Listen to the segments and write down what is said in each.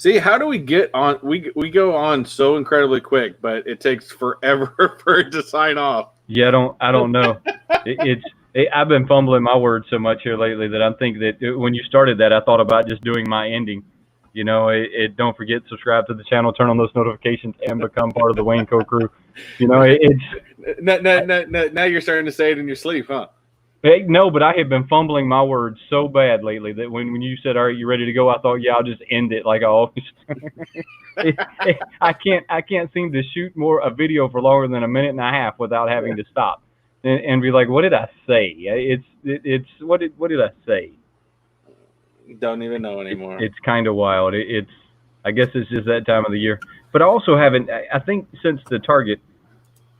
See, how do we get on? We go on so incredibly quick, but it takes forever for it to sign off. Yeah, I don't know. I've been fumbling my words so much here lately that I think that when you started that, I thought about just doing my ending. You know, don't forget, subscribe to the channel, turn on those notifications, and become part of the WayneKo crew. You know, now you're starting to say it in your sleep, huh? No, but I have been fumbling my words so bad lately that when you said, "All right, you ready to go?" I thought, "Yeah, I'll just end it like I always." I can't seem to shoot a video for longer than a minute and a half without having to stop and be like, "What did I say?" It's what did I say? Don't even know anymore. It's kind of wild. I guess it's just that time of the year. But I also haven't. I think since the Target,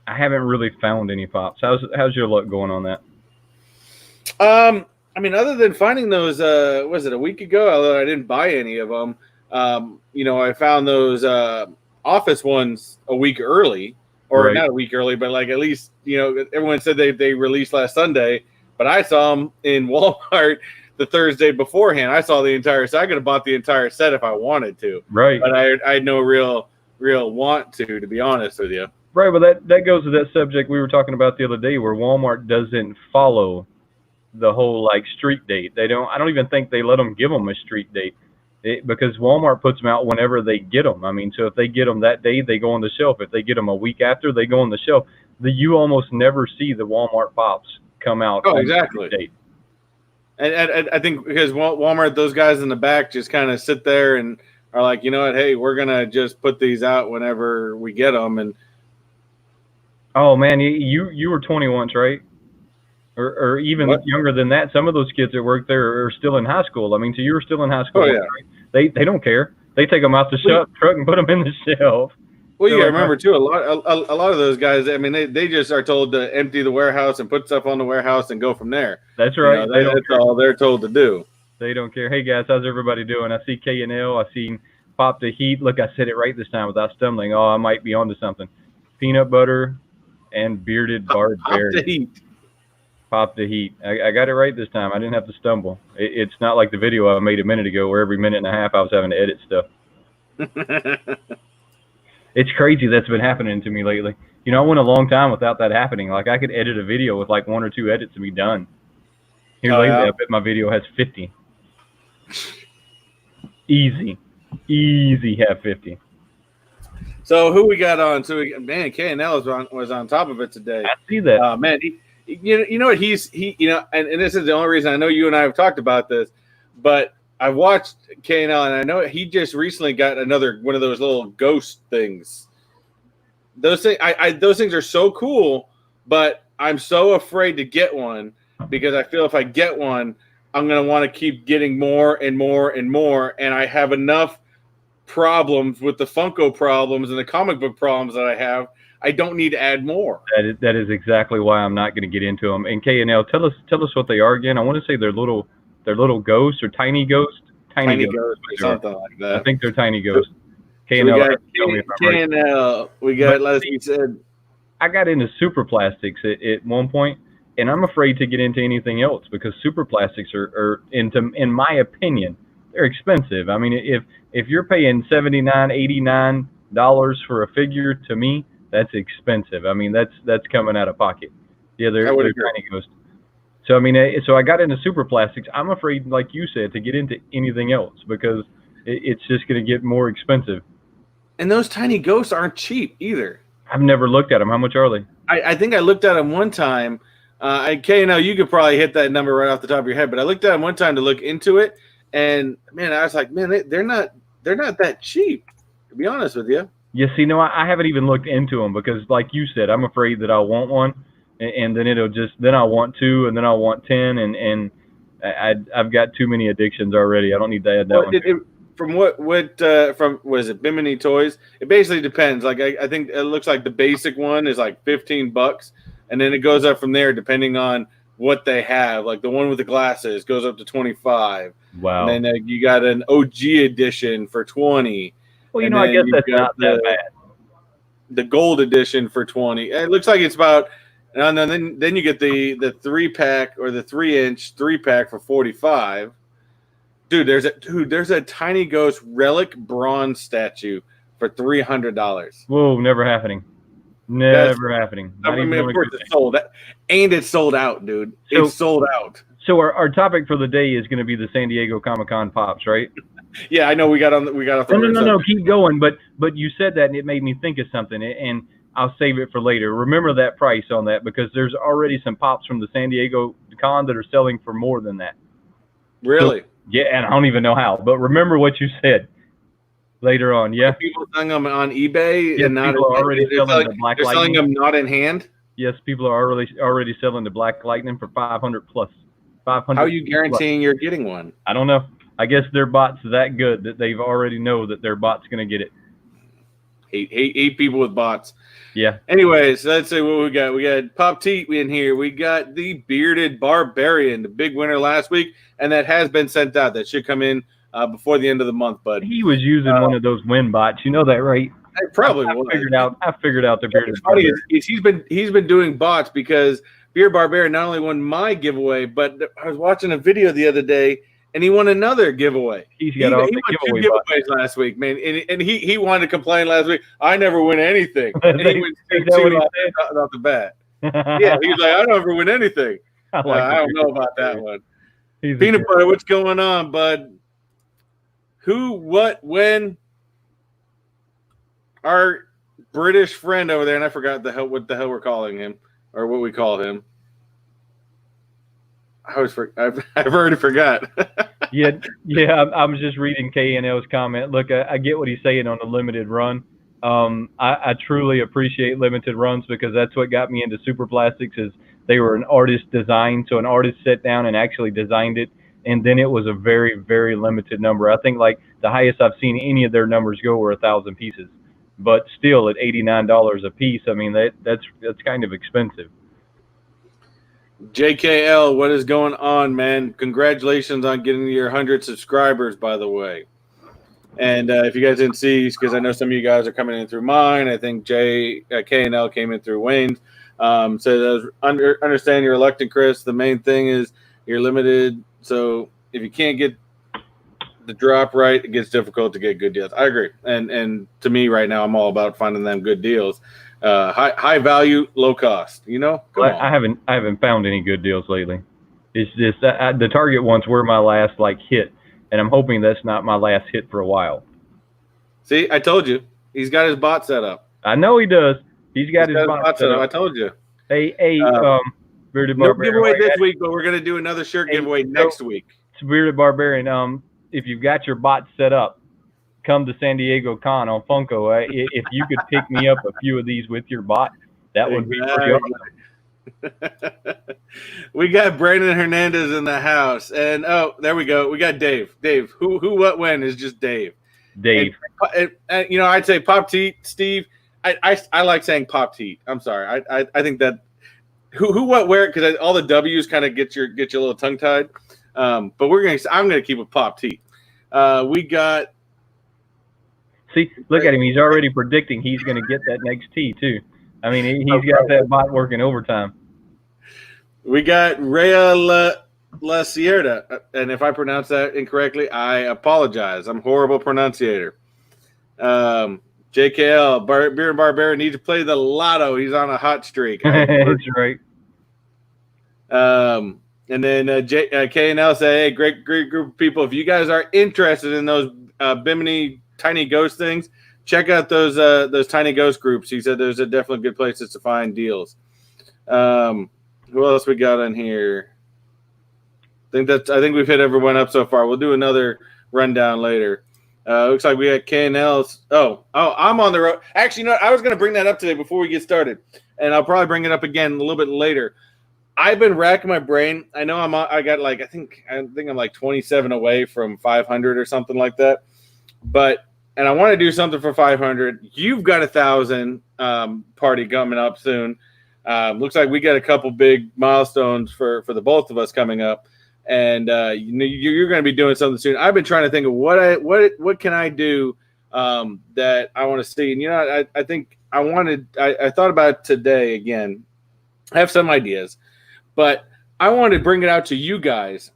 I haven't really found any pops. How's your luck going on that? I mean, other than finding those, was it a week ago? Although I didn't buy any of them. I found those Office ones a week early, or Right. not a week early, but like at least everyone said they released last Sunday, but I saw them in Walmart the Thursday beforehand. I saw the entire set. I could have bought the entire set if I wanted to, right? But I had no real want to be honest with you. Right. Well, that goes to that subject we were talking about the other day, where Walmart doesn't follow the whole like street date. I don't even think they let them give them a street date because Walmart puts them out whenever they get them. I mean, so if they get them that day, they go on the shelf. If they get them a week after, they go on the shelf. You almost never see the Walmart pops come out. Oh, exactly. Date. And I think because Walmart, those guys in the back just kind of sit there and are like, you know what? Hey, we're gonna just put these out whenever we get them. And oh man, you were 20 once, right? Or even younger than that. Some of those kids that work there are still in high school. I mean, so you were still in high school. Oh, yeah. Right? They don't care. They take them out the truck and put them in the shelf. Well, you got to remember too, a lot of those guys. I mean, they just are told to empty the warehouse and put stuff on the warehouse and go from there. That's right. That's all they're told to do. They don't care. Hey guys, how's everybody doing? I see K&L. I see Pop the Heat. Look, I said it right this time without stumbling. Oh, I might be onto something. Peanut butter and bearded barbarian. Pop the Heat. Pop the Heat. I got it right this time. I didn't have to stumble. It's not like the video I made a minute ago where every minute and a half I was having to edit stuff. It's crazy that's been happening to me lately. You know, I went a long time without that happening. Like I could edit a video with like 1 or 2 edits and be done. Here lately, yeah. I bet my video has 50. Easy have 50. So who we got on? So man, K&L was on top of it today. I see that. Man, you know what and this is the only reason I know you and I have talked about this, but I watched K&L and I know he just recently got another one of those little ghost things. Those things are so cool, but I'm so afraid to get one because I feel if I get one, I'm going to want to keep getting more and more and more. And I have enough problems with the Funko problems and the comic book problems that I have. I don't need to add more. That is exactly why I'm not going to get into them. And K&L, tell us what they are again. I want to say they're little ghosts or tiny ghosts. Tiny ghosts or something like that. I think they're tiny ghosts. K&L. K&L. We got, like you said. I got into super plastics at one point, and I'm afraid to get into anything else because super plastics are in my opinion, they're expensive. I mean, if you're paying $79, $89 for a figure, to me, that's expensive. I mean, that's coming out of pocket. Yeah, they're tiny ghosts. So I mean, so I got into super plastics. I'm afraid, like you said, to get into anything else because it's just going to get more expensive. And those tiny ghosts aren't cheap either. I've never looked at them. How much are they? I think I looked at them one time. KNO, you could probably hit that number right off the top of your head, but I looked at them one time to look into it, and man, I was like, man, they're not that cheap, to be honest with you. Yeah, see, no, I haven't even looked into them because, like you said, I'm afraid that I want one, and then then I want 2, and then I want 10, and I've got too many addictions already. I don't need to add that one. From was it Bimini Toys? It basically depends. Like I think it looks like the basic one is like $15, and then it goes up from there depending on what they have. Like the one with the glasses goes up to $25. Wow. And then you got an OG edition for $20. Well, you know, I guess that's not that bad. The gold edition for $20. It looks like it's about, and then you get the 3-pack or the 3-inch 3-pack for $45. Dude, there's a tiny ghost relic bronze statue for $300. Whoa, never happening. Never happening. I mean, of course it's sold, and it's sold out, dude. So, it's sold out. So our topic for the day is going to be the San Diego Comic-Con pops, right? Yeah, I know we got off. No, keep going. But you said that and it made me think of something, and I'll save it for later. Remember that price on that because there's already some pops from the San Diego Con that are selling for more than that. Really? So, yeah, and I don't even know how. But remember what you said later on. Yeah. People selling them on eBay yes, and not people are already selling the Black Lightning. They're selling them not in hand. Yes, people are already selling the Black Lightning for 500 plus. 500. How are you guaranteeing you're getting one? I don't know. I guess their bot's that good that they've already know that their bot's going to get it. Hate people with bots. Yeah. Anyways, let's see what we got. We got Pop Teat in here. We got the Bearded Barbarian, the big winner last week, and that has been sent out. That should come in before the end of the month, bud. He was using one of those win bots. You know that, right? I probably I figured out the Bearded Barbarian. He's been doing bots because Bearded Barbarian not only won my giveaway, but I was watching a video the other day, and he won another giveaway. He won two giveaways last week, man. And he wanted to complain last week. I never win anything. And he went two off the bat. Yeah, he's like, I never win anything. I don't know about that one. Peanut Butter, what's going on, bud? Who, what, when? Our British friend over there, and I forgot what the hell we're calling him, or what we call him. I've already forgot. yeah. I was just reading K&L's comment. Look, I get what he's saying on the limited run. I truly appreciate limited runs because that's what got me into Super Plastics. Is they were an artist design, so an artist sat down and actually designed it, and then it was a very, very limited number. I think like the highest I've seen any of their numbers go were 1,000 pieces, but still at $89 a piece. I mean that's kind of expensive. JKL, what is going on, man? Congratulations on getting your 100 subscribers, by the way. And if you guys didn't see, because I know some of you guys are coming in through mine, I think K&L came in through Wayne's. So understand you're reluctant, Chris. The main thing is you're limited. So if you can't get the drop right, it gets difficult to get good deals. I agree. And to me right now, I'm all about finding them good deals. High value, low cost. You know, I haven't found any good deals lately. It's just the Target ones were my last hit, and I'm hoping that's not my last hit for a while. See, I told you, he's got his bot set up. I know he does. He's got his bot set up. I told you. Hey, Bearded no Barbarian. Giveaway this week, but we're gonna do another shirt giveaway next week. Bearded Barbarian. If you've got your bot set up, come to San Diego Con on Funko. If you could pick me up a few of these with your bot, that would be pretty awesome. We got Brandon Hernandez in the house, and there we go. We got Dave. Dave, who, what, when is just Dave. Dave. And you know, I'd say Pop Teat, Steve. I like saying Pop Teat. I'm sorry. I think that who, what, where, because all the W's kind of get you a little tongue tied. But I'm gonna keep it Pop Teat. We got. See, look at him. He's already predicting he's going to get that next T, too. I mean, he's got that bot working overtime. We got Rhea La Sierra. And if I pronounce that incorrectly, I apologize. I'm a horrible pronunciator. JKL, Bearded Barbarian needs to play the lotto. He's on a hot streak. That's right. And then K&L say, hey, great group of people. If you guys are interested in those Bimini Tiny Ghost things, check out those Tiny Ghost groups. He said there's definitely good places to find deals. Who else we got in here? I think we've hit everyone up so far. We'll do another rundown later. Looks like we got K&L's. Oh, I'm on the road. Actually, you know what? I was going to bring that up today before we get started, and I'll probably bring it up again a little bit later. I've been racking my brain. I know I got I think I'm like 27 away from 500 or something like that. And I want to do something for 500. You've got 1,000 party coming up soon. Looks like we got a couple big milestones for the both of us coming up, and you're going to be doing something soon. I've been trying to think of what can I do that I want to see. And you know, I think I thought about it today again. I have some ideas, but I wanted to bring it out to you guys.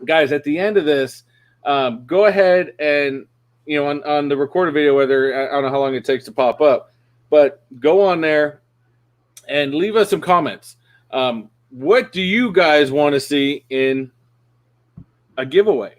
Guys, at the end of this, go ahead and, on the recorded video, whether I don't know how long it takes to pop up, but go on there and leave us some comments. What do you guys want to see in a giveaway?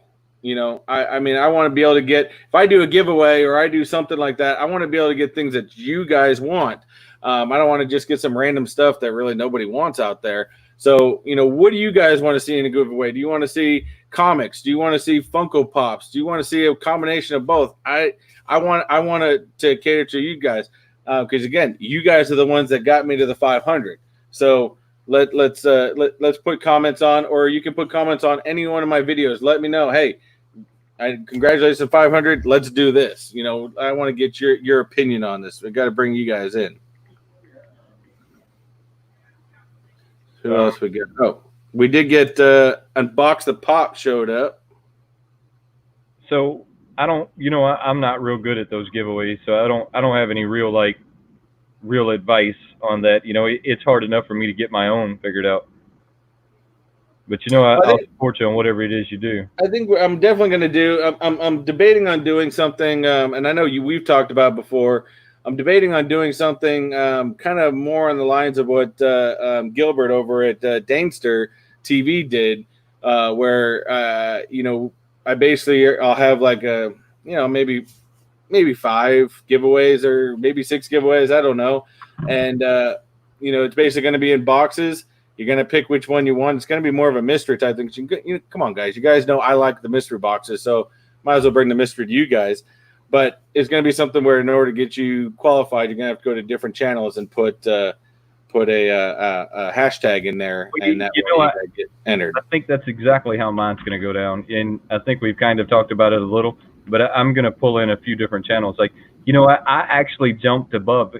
I mean, I want to be able to get, if I do a giveaway or I do something like that, I want to be able to get things that you guys want. I don't want to just get some random stuff that really nobody wants out there. So, what do you guys want to see in a giveaway? Do you want to see comics? Do you want to see Funko Pops? Do you want to see a combination of both? I want to cater to you guys because again, you guys are the ones that got me to the 500. So let's put comments on, or you can put comments on any one of my videos. Let me know, hey, congratulations on 500. Let's do this. I want to get your opinion on this. We got to bring you guys in. Who else we get? Oh, we did get Unbox the Pop showed up. So I don't, I'm not real good at those giveaways, so I don't have any real advice on that. It's hard enough for me to get my own figured out. But I'll support you on whatever it is you do. I think I'm definitely going to do. I'm debating on doing something, and I know we've talked about before. I'm debating on doing something kind of more on the lines of what Gilbert over at Danester TV did, where I basically I'll have like a maybe 5 giveaways or maybe 6 giveaways. I don't know, and it's basically going to be in boxes. You're going to pick which one you want. It's going to be more of a mystery type thing. Come on, guys. You guys know I like the mystery boxes, so might as well bring the mystery to you guys. But it's going to be something where in order to get you qualified, you're going to have to go to different channels and put a hashtag in there, and that way you get entered. I think that's exactly how mine's going to go down. And I think we've kind of talked about it a little, but I'm going to pull in a few different channels. Like, I actually jumped above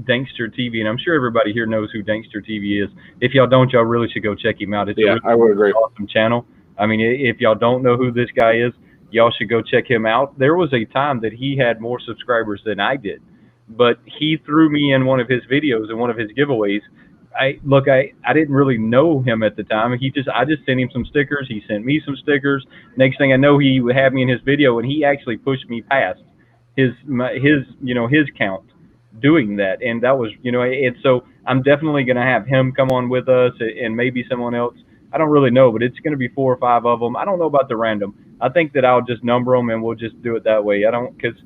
Dankster TV, and I'm sure everybody here knows who Dankster TV is. If y'all don't, y'all really should go check him out. It's a really I would agree. Awesome channel. I mean, if y'all don't know who this guy is, y'all should go check him out. There was a time that he had more subscribers than I did, but he threw me in one of his videos and one of his giveaways. I didn't really know him at the time. I just sent him some stickers. He sent me some stickers. Next thing I know, he would have me in his video, and he actually pushed me past his count doing that. And that was, and so I'm definitely going to have him come on with us and maybe someone else. I don't really know, but it's going to be 4 or 5 of them. I don't know about the random. I think that I'll just number them and we'll just do it that way. Because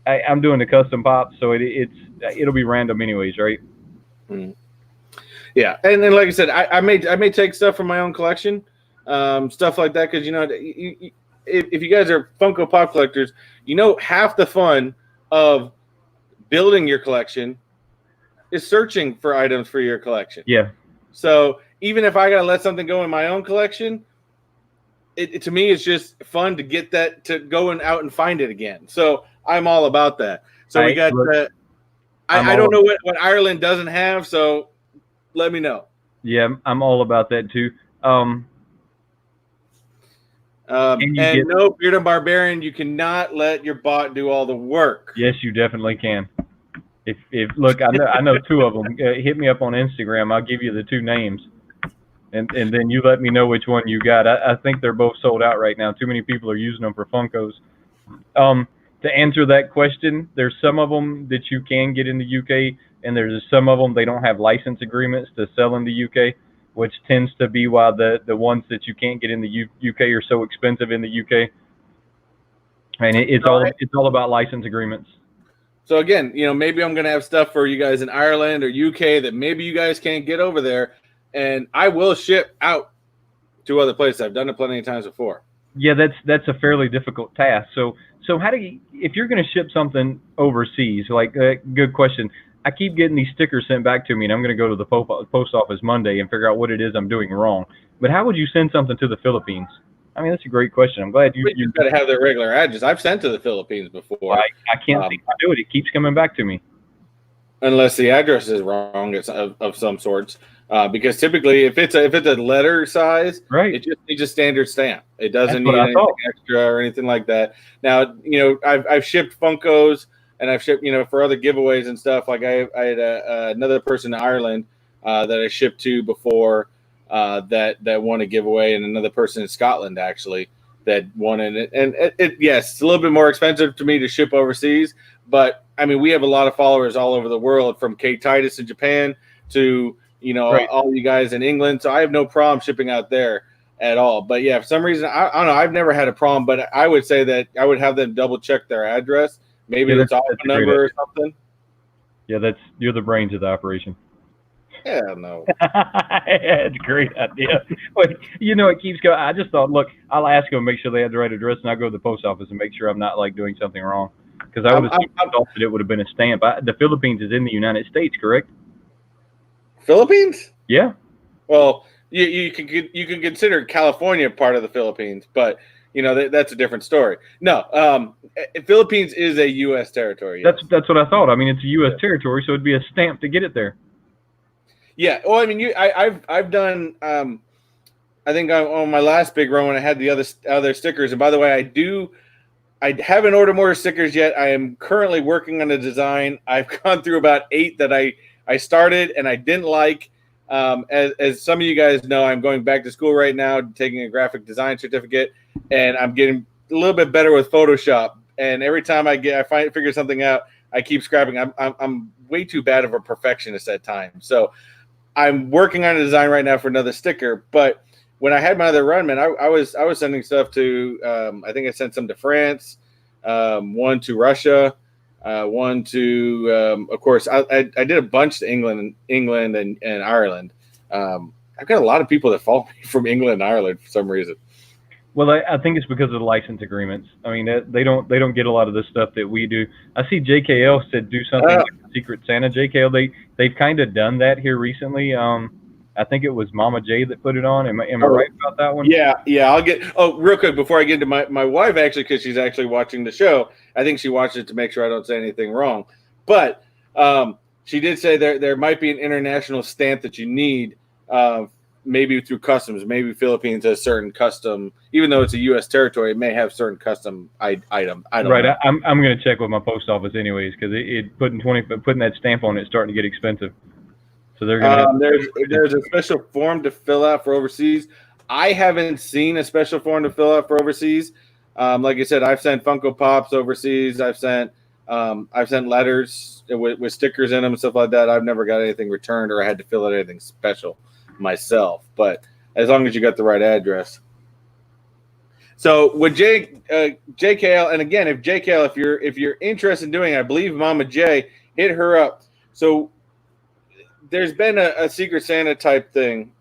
I'm doing the custom pops, so it'll be random anyways, right? Mm. Yeah, and then like I said, I may take stuff from my own collection, stuff like that, because if you guys are Funko Pop collectors, half the fun of building your collection is searching for items for your collection. Yeah. So even if I gotta let something go in my own collection, it to me it's just fun to get that, to go out and find it again. So I'm all about that. So we got I don't know what Ireland doesn't have, so let me know. Yeah, I'm all about that too. And no, Beard and Barbarian, you cannot let your bot do all the work. Yes, you definitely can. If look, I know 2 of them. Hit me up on Instagram. I'll give you the 2 names, and then you let me know which one you got. I think they're both sold out right now. Too many people are using them for Funkos. To answer that question, there's some of them that you can get in the UK, and there's some of them they don't have license agreements to sell in the UK, which tends to be why the ones that you can't get in the UK are so expensive in the UK. And it's all about license agreements. So again, maybe I'm going to have stuff for you guys in Ireland or UK that maybe you guys can't get over there, and I will ship out to other places. I've done it plenty of times before. Yeah, that's a fairly difficult task. So how do you, if you're going to ship something overseas, good question. I keep getting these stickers sent back to me, and I'm going to go to the post office Monday and figure out what it is I'm doing wrong. But how would you send something to the Philippines? I mean, that's a great question. I'm glad you've got to have their regular address. I've sent to the Philippines before. I can't seem to do it. It keeps coming back to me. Unless the address is wrong, it's of some sorts. Because typically, if it's a letter size, right, it just needs a standard stamp. It doesn't need anything extra or anything like that. Now, I've shipped Funkos, and I've shipped, for other giveaways and stuff. Like I had another person in Ireland that I shipped to before that won a giveaway, and another person in Scotland actually. that wanted it. And yes, it's a little bit more expensive to me to ship overseas, but I mean, we have a lot of followers all over the world, from K Titus in Japan to, you know, Right. all you guys in England. So I have no problem shipping out there at all. But yeah, for some reason, I don't know. I've never had a problem, but I would say that I would have them double check their address. Maybe Yeah, it's off that's a a great number or idea. something. Yeah, you're the brains of the operation. Yeah, no. It's a great idea. Wait, you know, it keeps going. I just thought, look, I'll ask them, make sure they have the right address, and I'll go to the post office and make sure I'm not like doing something wrong. Because I would have thought that it would have been a stamp. The Philippines is in the United States, correct? Philippines? Yeah. Well, you can consider California part of the Philippines, but you know that's a different story. No, Philippines is a U.S. territory. Yes. That's what I thought. I mean, it's a U.S. territory, so it'd be a stamp to get it there. Yeah. Well, I mean, I've done. I think on my last big run when I had the other stickers. And by the way, I haven't ordered more stickers yet. I am currently working on a design. I've gone through about 8 that I started and I didn't like. As some of you guys know, I'm going back to school right now, taking a graphic design certificate, and I'm getting a little bit better with Photoshop. And every time I figure something out, I keep scrapping. I'm way too bad of a perfectionist at times. So I'm working on a design right now for another sticker. But when I had my other run, man, I was sending stuff to. I think I sent some to France, one to Russia. One to, of course, I did a bunch to England and Ireland. I've got a lot of people that follow me from England and Ireland for some reason. Well, I think it's because of the license agreements. I mean, they don't get a lot of the stuff that we do. I see JKL said do something like Secret Santa. JKL, they've kind of done that here recently. I think it was Mama J that put it on. Am I right about that one? Yeah. I'll get. Oh, real quick before I get into my wife, actually, because she's actually watching the show. I think she watched it to make sure I don't say anything wrong. But she did say there might be an international stamp that you need, maybe through customs. Maybe Philippines has certain custom, even though it's a U.S. territory, it may have certain custom item. I don't know. I'm going to check with my post office anyways, because putting that stamp on it's starting to get expensive. So they're going to. There's a special form to fill out for overseas. I haven't seen a special form to fill out for overseas. Like I said, I've sent Funko Pops overseas. I've sent letters with stickers in them and stuff like that. I've never got anything returned or I had to fill out anything special myself. But as long as you got the right address. So with JKL, and again, if JKL, if you're interested in doing it, I believe Mama J, hit her up. So there's been a Secret Santa type thing.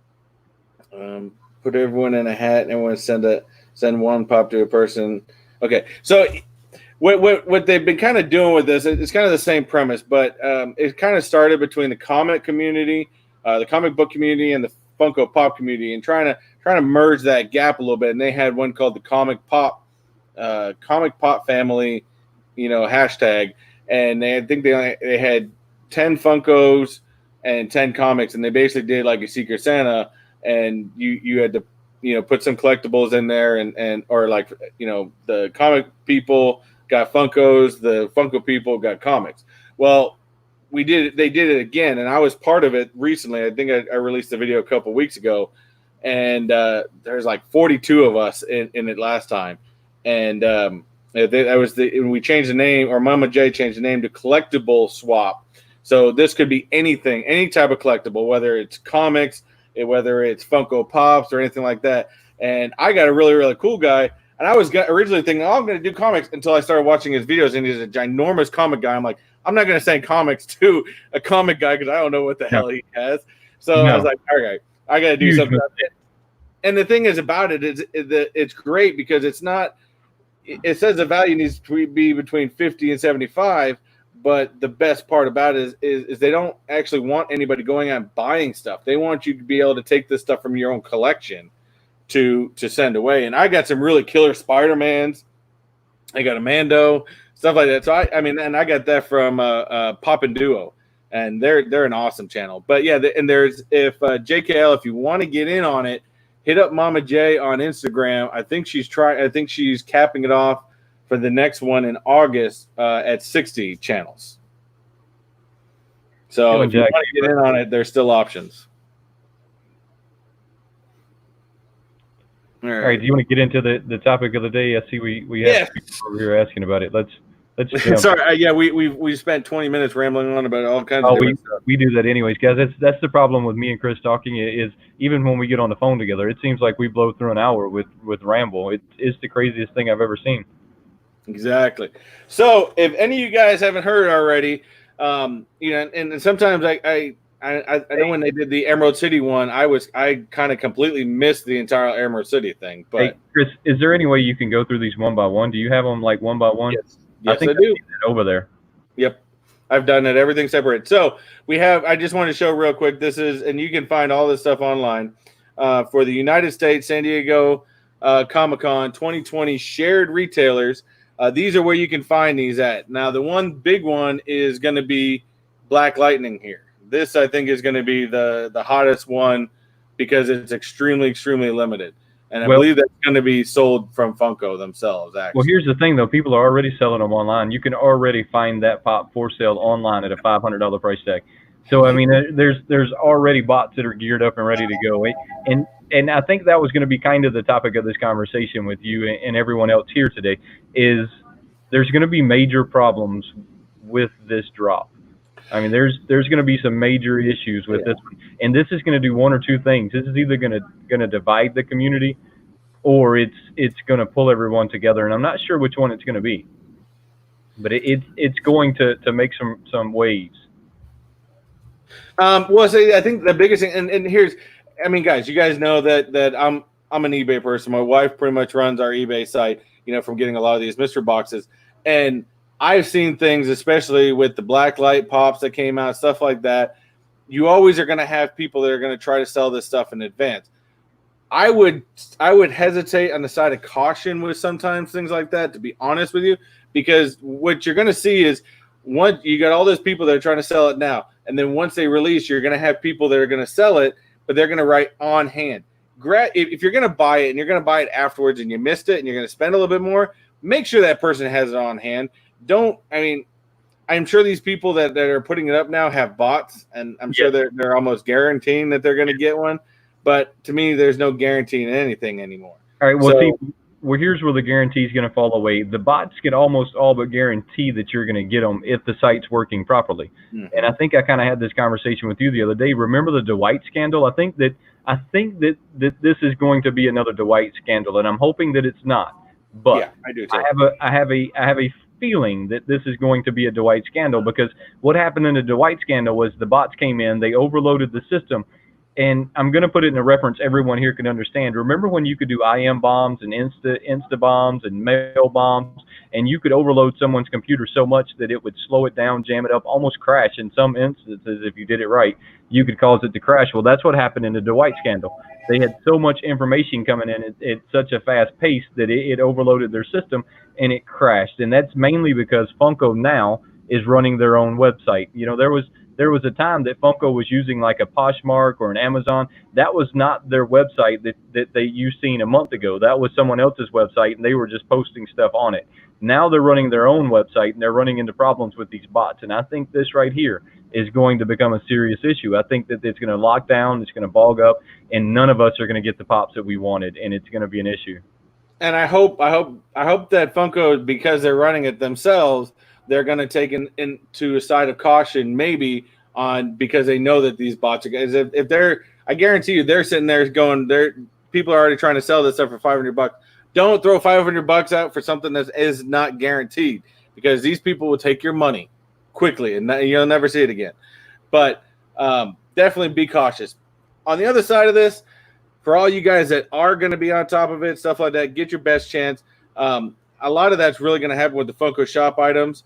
Put everyone in a hat and everyone send one pop to a person. Okay, so what they've been kind of doing with this, it's kind of the same premise, but it kind of started between the comic community, the comic book community, and the Funko Pop community, and trying to merge that gap a little bit. And they had one called the Comic Pop family, hashtag, and they had 10 Funkos and 10 comics, and they basically did like a Secret Santa, and you had to put some collectibles in there, and or like the comic people got Funkos, the Funko people got comics. Well, they did it again, and I was part of it recently. I think I released a video a couple weeks ago, and there's like 42 of us in it last time, and we changed the name, or Mama J changed the name to Collectible Swap. So this could be anything, any type of collectible, whether it's comics, whether it's Funko Pops or anything like that. And I got a really, really cool guy. And I was originally thinking, I'm going to do comics, until I started watching his videos. And he's a ginormous comic guy. I'm like, I'm not going to send comics to a comic guy because I don't know what the hell he has. So I was like, all right, I got to do something. And the thing is about it is that it's great because it's not. It says the value needs to be between 50 and 75. But the best part about it is they don't actually want anybody going out and buying stuff. They want you to be able to take this stuff from your own collection to send away. And I got some really killer Spider-Mans. I got a Mando, stuff like that. So I got that from Pop and Duo, and they're an awesome channel. But yeah, if JKL, if you want to get in on it, hit up Mama J on Instagram. I think she's capping it off for the next one in August at 60 channels. So if you want to get in on it, there's still options. All right. Do you want to get into the topic of the day? I see we have people over here asking about it. Let's jump. Sorry. Yeah, we spent 20 minutes rambling on about all kinds of different stuff. We do that anyways, guys. That's the problem with me and Chris talking is even when we get on the phone together, it seems like we blow through an hour with ramble. It's the craziest thing I've ever seen. Exactly. So if any of you guys haven't heard already, and sometimes I know when they did the Emerald City one, I kind of completely missed the entire Emerald City thing. But hey, Chris, is there any way you can go through these one by one? Do you have them like one by one? Yes, I think I do. Over there. Yep, I've done it. Everything separate. So we have. I just want to show real quick. This is, and you can find all this stuff online for the United States San Diego Comic-Con 2020 shared retailers. These are where you can find these at. Now, the one big one is going to be Black Lightning here. This, I think, is going to be the hottest one because it's extremely, extremely limited. And I believe that's going to be sold from Funko themselves, actually. Well, here's the thing, though. People are already selling them online. You can already find that pop for sale online at a $500 price tag. So, I mean, there's already bots that are geared up and ready to go. And I think that was going to be kind of the topic of this conversation with you and everyone else here today is there's going to be major problems with this drop. I mean, there's going to be some major issues with this one. And this is going to do one or two things. This is either going to divide the community or it's going to pull everyone together. And I'm not sure which one it's going to be. But it's going to make some waves. Well, so I think the biggest thing, and here's, I mean, guys, you guys know that I'm an eBay person. My wife pretty much runs our eBay site, from getting a lot of these Mr. boxes. And I've seen things, especially with the black light pops that came out, stuff like that. You always are going to have people that are going to try to sell this stuff in advance. I would hesitate on the side of caution with sometimes things like that, to be honest with you, because what you're going to see is you got all those people that are trying to sell it now. And then once they release, you're going to have people that are going to sell it, but they're going to write on hand. If you're going to buy it and you're going to buy it afterwards and you missed it and you're going to spend a little bit more, make sure that person has it on hand. I'm sure these people that are putting it up now have bots, and I'm sure they're almost guaranteeing that they're going to get one. But to me, there's no guaranteeing anything anymore. All right. Well, here's where the guarantee is going to fall away. The bots can almost all but guarantee that you're going to get them if the site's working properly. Mm-hmm. And I think I kind of had this conversation with you the other day. Remember the Dwight scandal? I think that this is going to be another Dwight scandal, and I'm hoping that it's not. But yeah, I do too. I have a feeling that this is going to be a Dwight scandal, because what happened in the Dwight scandal was the bots came in, they overloaded the system. And I'm going to put it in a reference everyone here can understand. Remember when you could do IM bombs and Insta bombs and mail bombs, and you could overload someone's computer so much that it would slow it down, jam it up, almost crash. In some instances, if you did it right, you could cause it to crash. Well, that's what happened in the Dwight scandal. They had so much information coming in at such a fast pace that it overloaded their system and it crashed. And that's mainly because Funko now is running their own website. There was a time that Funko was using like a Poshmark or an Amazon. That was not their website that you seen a month ago. That was someone else's website, and they were just posting stuff on it. Now they're running their own website, and they're running into problems with these bots. And I think this right here is going to become a serious issue. I think that it's going to lock down, it's going to bog up, and none of us are going to get the pops that we wanted, and it's going to be an issue. And I hope that Funko, because they're running it themselves, they're going to take into a side of caution, maybe because they know that these bots are guys. If they're, I guarantee you, they're sitting there going, people are already trying to sell this stuff for $500. Don't throw $500 out for something that is not guaranteed, because these people will take your money quickly and you'll never see it again. But definitely be cautious. On the other side of this, for all you guys that are going to be on top of it, stuff like that, get your best chance. A lot of that's really going to happen with the Funko shop items.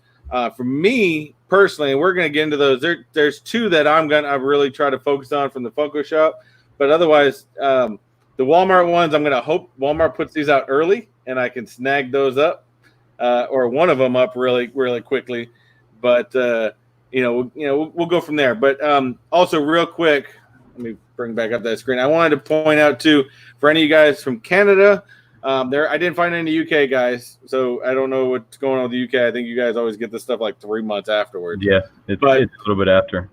For me personally, and we're going to get into those. There's two that I'm going to really try to focus on from the Funko shop. But otherwise, the Walmart ones, I'm going to hope Walmart puts these out early and I can snag those up, or one of them up really, really quickly. But we'll go from there. But also, real quick, let me bring back up that screen. I wanted to point out too, for any of you guys from Canada. I didn't find any UK guys, so I don't know what's going on with the UK. I think you guys always get this stuff like 3 months afterwards. Yeah, it's a little bit after.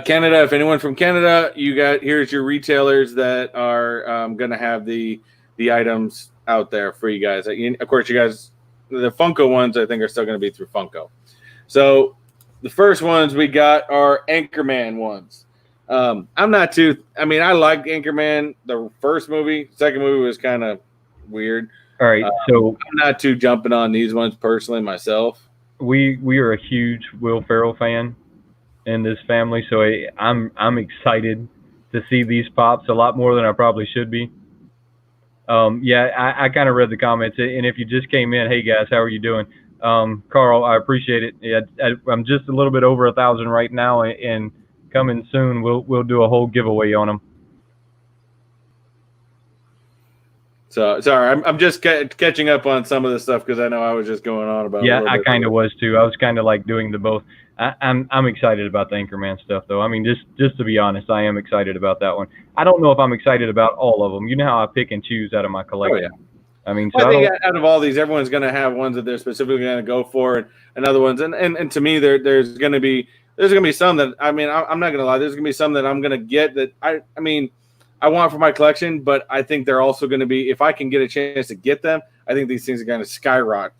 Canada, if anyone from Canada, here's your retailers that are going to have the the items out there for you guys. Of course, you guys, the Funko ones, I think, are still going to be through Funko. So the first ones we got are Anchorman ones. I'm not too. I mean, I liked Anchorman, the first movie. Second movie was kind of weird. All right, so I'm not too jumping on these ones personally myself. we are a huge Will Ferrell fan in this family, so I'm excited to see these pops a lot more than I probably should be. I kind of read the comments, and if you just came in, hey guys, how are you doing? Carl, I appreciate it. Yeah, I'm just a little bit over 1,000 right now, and coming soon, we'll do a whole giveaway on them. So sorry, I'm just catching up on some of the stuff because I know I was just going on about. Yeah, I kind of was too. I was kind of like doing the both. I'm excited about the Anchorman stuff though. I mean, just to be honest, I am excited about that one. I don't know if I'm excited about all of them. You know how I pick and choose out of my collection. Oh, yeah. I mean, I think out of all these, everyone's going to have ones that they're specifically going to go for, and other ones. And to me, there's going to be some that, I mean, I'm not going to lie. There's going to be some that I'm going to get that I mean, I want for my collection, but I think they're also going to be, if I can get a chance to get them, I think these things are going to skyrocket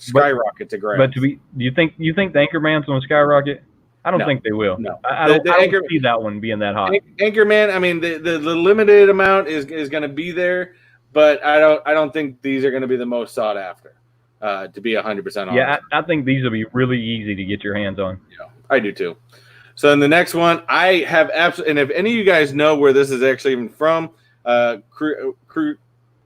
to grab. But do you think the Anchorman's going to skyrocket? I don't think they will. No, I don't see that one being that hot. Anchorman, I mean, the limited amount is going to be there, but I don't think these are going to be the most sought after. To be 100% honest. Yeah, I think these will be really easy to get your hands on. Yeah, I do too. So in the next one, I have absolutely, and if any of you guys know where this is actually even from,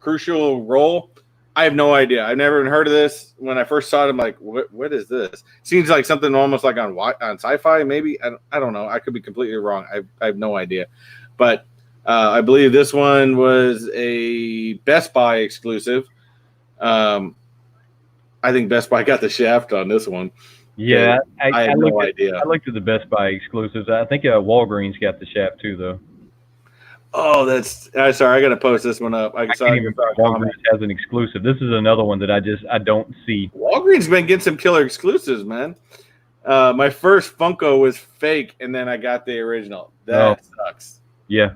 Crucial Role, I have no idea. I've never even heard of this. When I first saw it, I'm like, what is this? Seems like something almost like on sci-fi, maybe. I don't know. I could be completely wrong. I have no idea. But I believe this one was a Best Buy exclusive. I think Best Buy got the shaft on this one. Yeah, I have no idea. I looked at the Best Buy exclusives. I think Walgreens got the shaft too, though. Oh, that's sorry. I got to post this one up. Walgreens has an exclusive. This is another one that I don't see. Walgreens been getting some killer exclusives, man. My first Funko was fake, and then I got the original. That sucks. Yeah.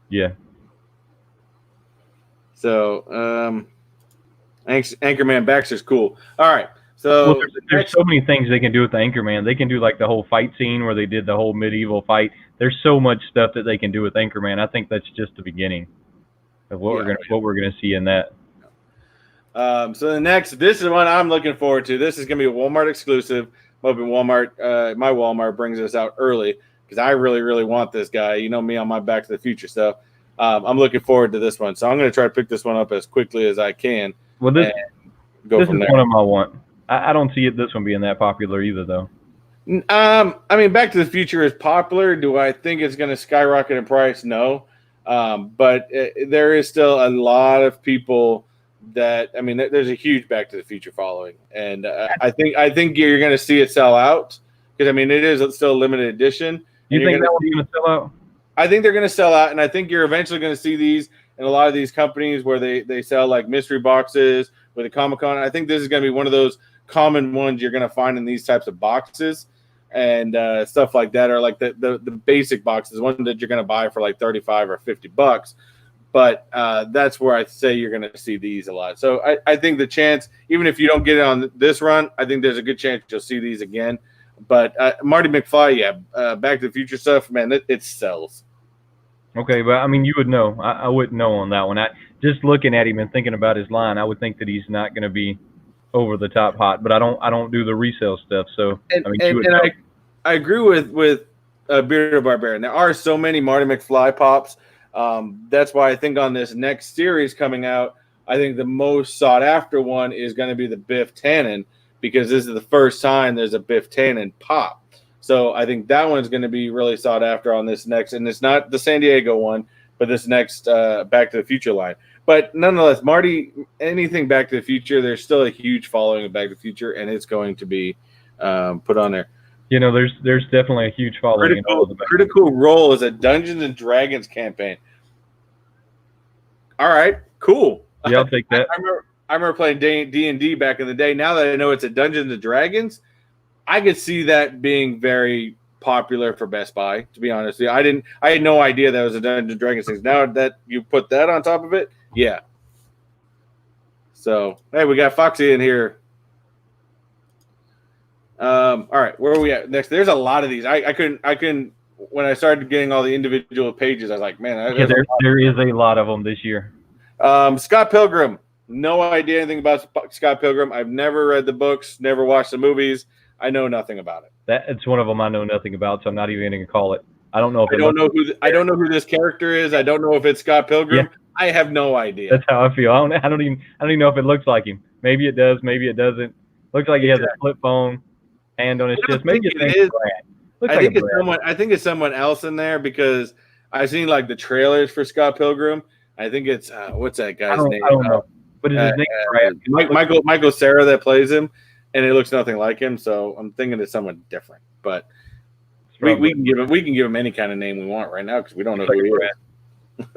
Yeah. So, Anchorman Baxter's cool. All right. So there's so many things they can do with the Anchorman. They can do like the whole fight scene where they did the whole medieval fight. There's so much stuff that they can do with Anchorman. I think that's just the beginning of what we're gonna see in that. So this is one I'm looking forward to. This is gonna be a Walmart exclusive. I'm hoping Walmart, my Walmart brings this out early because I really, really want this guy. You know me on my Back to the Future stuff. I'm looking forward to this one. So I'm gonna try to pick this one up as quickly as I can. Well, this is one of them I want. I don't see this one being that popular either, though. I mean, Back to the Future is popular. Do I think it's going to skyrocket in price? No. But there is still a lot of people that, I mean, there's a huge Back to the Future following. And I think you're going to see it sell out because, I mean, it is still a limited edition. You think that one's going to sell out? I think they're going to sell out. And I think you're eventually going to see these in a lot of these companies where they sell like mystery boxes with a Comic-Con. I think this is going to be one of those common ones you're going to find in these types of boxes and stuff like that, or like the basic boxes, one that you're going to buy for like $35 or $50. But that's where I say you're going to see these a lot. So I think the chance, even if you don't get it on this run, I think there's a good chance you'll see these again. But Marty McFly, Back to the Future stuff, man, it sells. Okay, but I mean, you would know. I wouldn't know on that one. Just looking at him and thinking about his line, I would think that he's not going to be over the top hot. But I don't do the resale stuff, so I agree with Bearded Barbarian. There are so many Marty McFly pops. That's why I think on this next series coming out, I think the most sought after one is going to be the Biff Tannen because this is the first time there's a Biff Tannen pop. So I think that one's going to be really sought after on this next, and it's not the San Diego one, but this next Back to the Future line. But nonetheless, Marty, anything Back to the Future, there's still a huge following of Back to the Future, and it's going to be put on there. You know, there's definitely a huge following. Critical Role is a Dungeons and Dragons campaign. All right, cool. Yeah, I'll take that. I remember playing D&D back in the day. Now that I know it's a Dungeons and Dragons, I could see that being very popular for Best Buy, to be honest. I had no idea that was a Dungeons and Dragons thing. Now that you put that on top of it, yeah. So hey, we got Foxy in here. All right, where are we at next? There's a lot of these. I couldn't when I started getting all the individual pages, I was like, man, there is a lot of them this year. Scott Pilgrim. No idea anything about Scott Pilgrim. I've never read the books, never watched the movies. I know nothing about it. It's one of them I know nothing about, so I'm not even going to call it. I don't know if I don't know who this character is. I don't know if it's Scott Pilgrim. Yeah. I have no idea. That's how I feel. I don't even know if it looks like him. Maybe it does. Maybe it doesn't. Looks like he has a flip phone hand on his chest. Maybe it is. I think it's someone else in there because I've seen like the trailers for Scott Pilgrim. I think it's what's that guy's name? I don't know. But his name Michael Cera that plays him, and it looks nothing like him. So I'm thinking it's someone different. But we can give him any kind of name we want right now because we don't know who he is.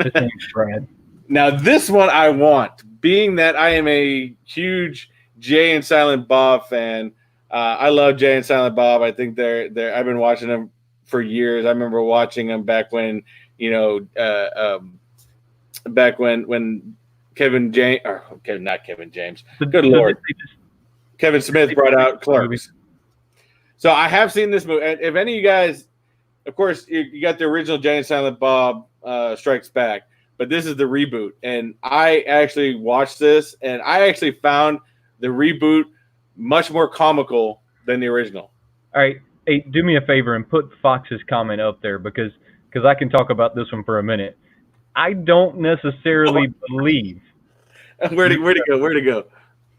His name's Brad. Now this one I want, being that I am a huge Jay and Silent Bob fan. I love Jay and Silent Bob. I think they're. I've been watching them for years. I remember watching them back when back when Kevin James, not Kevin James. Good Lord, Kevin Smith brought out Clerks. So I have seen this movie. If any of you guys, of course, you got the original Jay and Silent Bob Strikes Back, but this is the reboot. And I actually watched this, and I actually found the reboot much more comical than the original. All right. Hey, do me a favor and put Fox's comment up there because I can talk about this one for a minute. I don't necessarily believe. Where'd it go?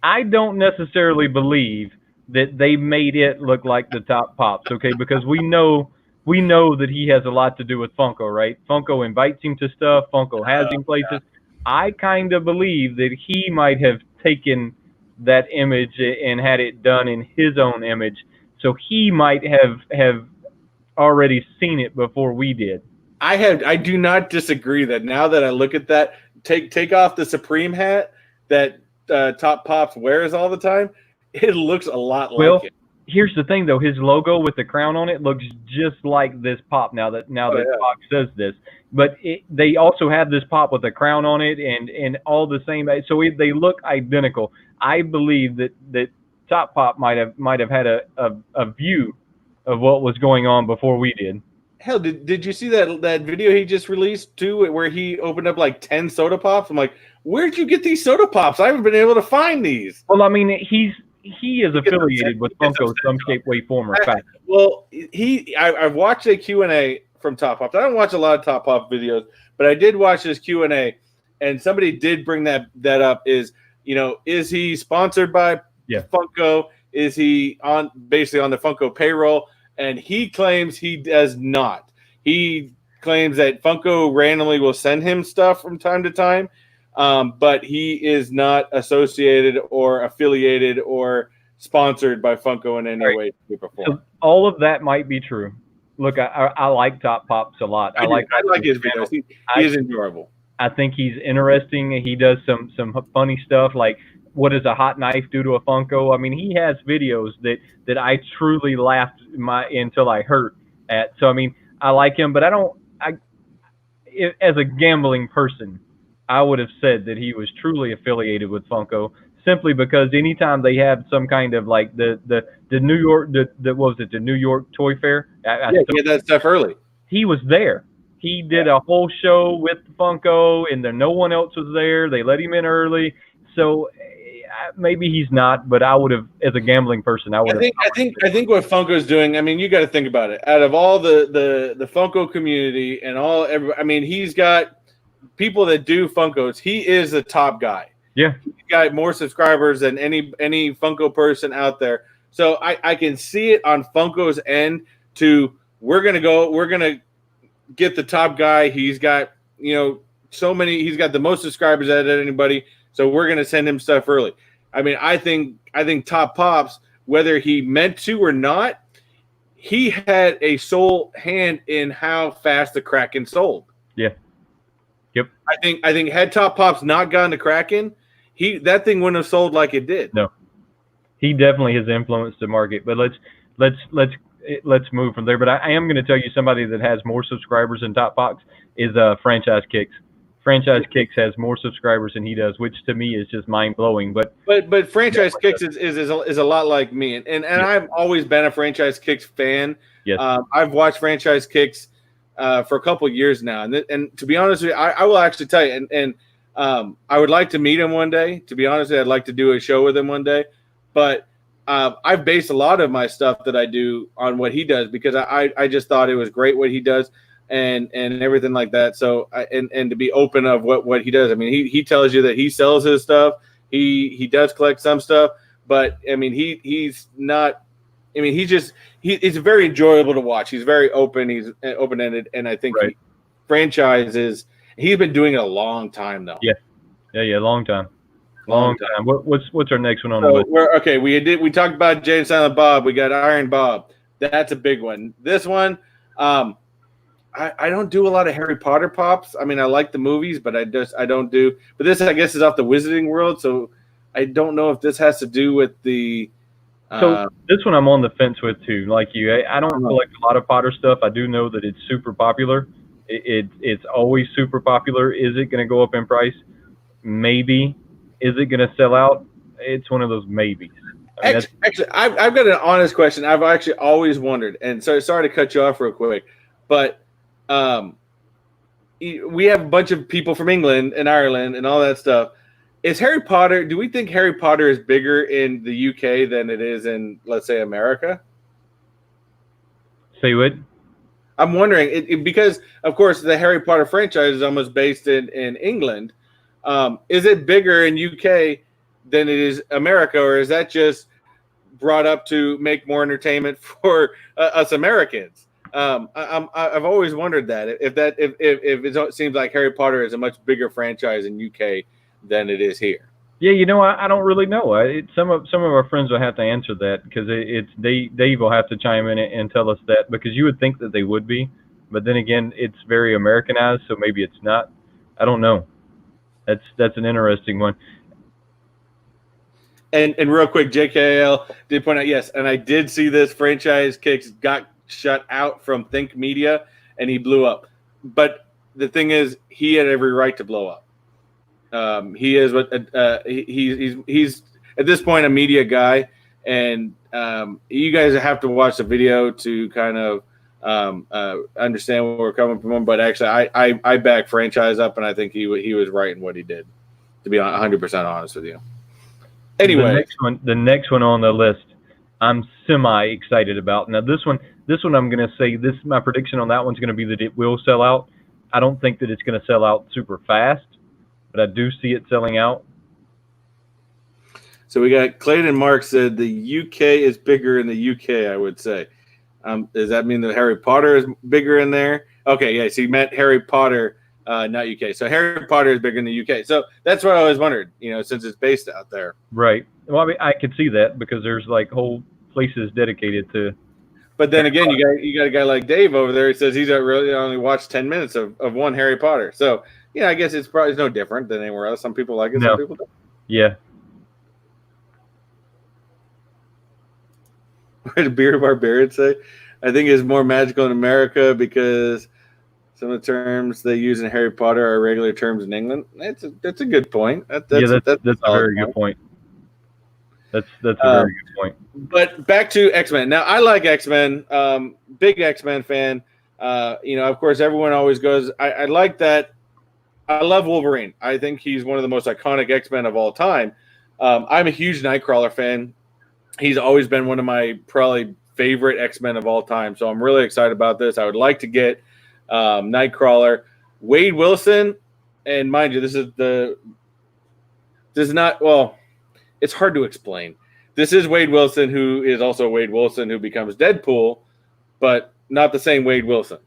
I don't necessarily believe that they made it look like the Top Pops, okay? Because we know that he has a lot to do with Funko, right? Funko invites him to stuff. Funko has him places. Yeah. I kind of believe that he might have taken that image and had it done in his own image, so he might have already seen it before we did. I do not disagree that now that I look at that, take off the Supreme hat that Top Pops wears all the time, it looks a lot like it. Here's the thing though, his logo with the crown on it looks just like this pop now that Fox says this. But they also have this pop with a crown on it and all the same, so they look identical. I believe that Top Pop might have had a view of what was going on before we did. Hell, did you see that video he just released too, where he opened up like 10 soda pops? I'm like, where'd you get these soda pops? I haven't been able to find these. Well, I mean, he is affiliated with Funko some shape, way, form, or fashion. Well, I've watched a Q&A from Top Pops. I don't watch a lot of Top Pop videos, but I did watch this Q&A, and somebody did bring that up. Is he sponsored by Funko? Is he basically on the Funko payroll? And he claims he does not. He claims that Funko randomly will send him stuff from time to time, but he is not associated or affiliated or sponsored by Funko in any way, shape, or form. So all of that might be true. Look, I like Top Pops a lot. I like his videos. He is enjoyable. I think he's interesting. He does some funny stuff like, what does a hot knife do to a Funko? I mean, he has videos that I truly laughed until I hurt at. So, I mean, I like him, but as a gambling person, I would have said that he was truly affiliated with Funko simply because anytime they have some kind of like the New York, what was it, the New York Toy Fair? He had that stuff early. He was there. He did a whole show with Funko, and no one else was there. They let him in early. So maybe he's not, but I would have, as a gambling person, I would have. I think what Funko's doing. I mean, you got to think about it. Out of all the Funko community and he's got people that do Funkos. He is the top guy. Yeah, he's got more subscribers than any Funko person out there. So I can see it on Funko's end. We're gonna get the top guy. He's got so many. He's got the most subscribers out of anybody. So we're going to send him stuff early. I mean, I think Top Pops, whether he meant to or not, he had a sole hand in how fast the Kraken sold. Yeah. Yep. I think had Top Pops not gone to Kraken, that thing wouldn't have sold like it did. No. He definitely has influenced the market. But let's let's move from there. But I am going to tell you somebody that has more subscribers than Top Box is Franchise Kicks. Franchise Kicks has more subscribers than he does, which to me is just mind blowing. But Franchise Kicks is a lot like me, and yeah. I've always been a Franchise Kicks fan. Yes. I've watched Franchise Kicks for a couple of years now, and to be honest with you, I will actually tell you, and I would like to meet him one day. To be honest with you, I'd like to do a show with him one day, but I've based a lot of my stuff that I do on what he does because I just thought it was great what he does. And everything like that. So and to be open of what he does. I mean, he tells you that he sells his stuff. He does collect some stuff, but I mean he's not. I mean it's very enjoyable to watch. He's very open. He's open ended, and I think right. Franchises. He's been doing it a long time though. Yeah, long time. Long time. What's our next one on the list? We talked about Jay and Silent Bob. We got Iron Bob. That's a big one. This one. I don't do a lot of Harry Potter pops. I mean, I like the movies, but I don't do. But this, I guess, is off the Wizarding World, so I don't know if this has to do with the. So this one I'm on the fence with too. Like you, I don't collect a lot of Potter stuff. I do know that it's super popular. It's always super popular. Is it going to go up in price? Maybe. Is it going to sell out? It's one of those maybes. I mean, actually, I've got an honest question. I've actually always wondered, and sorry to cut you off real quick, but. We have a bunch of people from England and Ireland and all that stuff. Is Harry Potter? Do we think Harry Potter is bigger in the UK than it is in, let's say, America? Say what? I'm wondering because, of course, the Harry Potter franchise is almost based in England. Is it bigger in UK than it is America, or is that just brought up to make more entertainment for us Americans? I've always wondered that if it seems like Harry Potter is a much bigger franchise in UK than it is here. Yeah, I don't really know. Some of our friends will have to answer that because Dave will have to chime in and tell us that because you would think that they would be, but then again, it's very Americanized, so maybe it's not. I don't know. That's an interesting one. And real quick, JKL did point out yes, and I did see this Franchise Kicks got shut out from Think Media and he blew up. But the thing is, he had every right to blow up. He is what he's at this point a media guy, and you guys have to watch the video to kind of understand where we're coming from. But actually, I back Franchise up, and I think he was right in what he did. To be 100% honest with you. Anyway, the next one on the list, I'm semi excited about. Now this one I'm going to say my prediction on that one's going to be that it will sell out. I don't think that it's going to sell out super fast, but I do see it selling out. So we got Clayton Mark said the UK is bigger in the UK, I would say. Does that mean that Harry Potter is bigger in there? Okay, yes, he meant Harry Potter, not UK. So Harry Potter is bigger in the UK. So that's what I always wondered, since it's based out there. Right. Well, I mean, I could see that because there's like whole places dedicated to. But then again, you got a guy like Dave over there who says he's really only watched 10 minutes of one Harry Potter. So, I guess it's probably no different than anywhere else. Some people like it, some people don't. Yeah. What did Beard Barbarian say? I think it's more magical in America because some of the terms they use in Harry Potter are regular terms in England. That's a good point. That's a very good point. That's a very good point. But back to X-Men. Now, I like X-Men. Big X-Men fan. Of course, everyone always goes, I like that. I love Wolverine. I think he's one of the most iconic X-Men of all time. I'm a huge Nightcrawler fan. He's always been one of my probably favorite X-Men of all time. So I'm really excited about this. I would like to get Nightcrawler. Wade Wilson, and mind you, it's hard to explain. This is Wade Wilson, who is also Wade Wilson, who becomes Deadpool, but not the same Wade Wilson.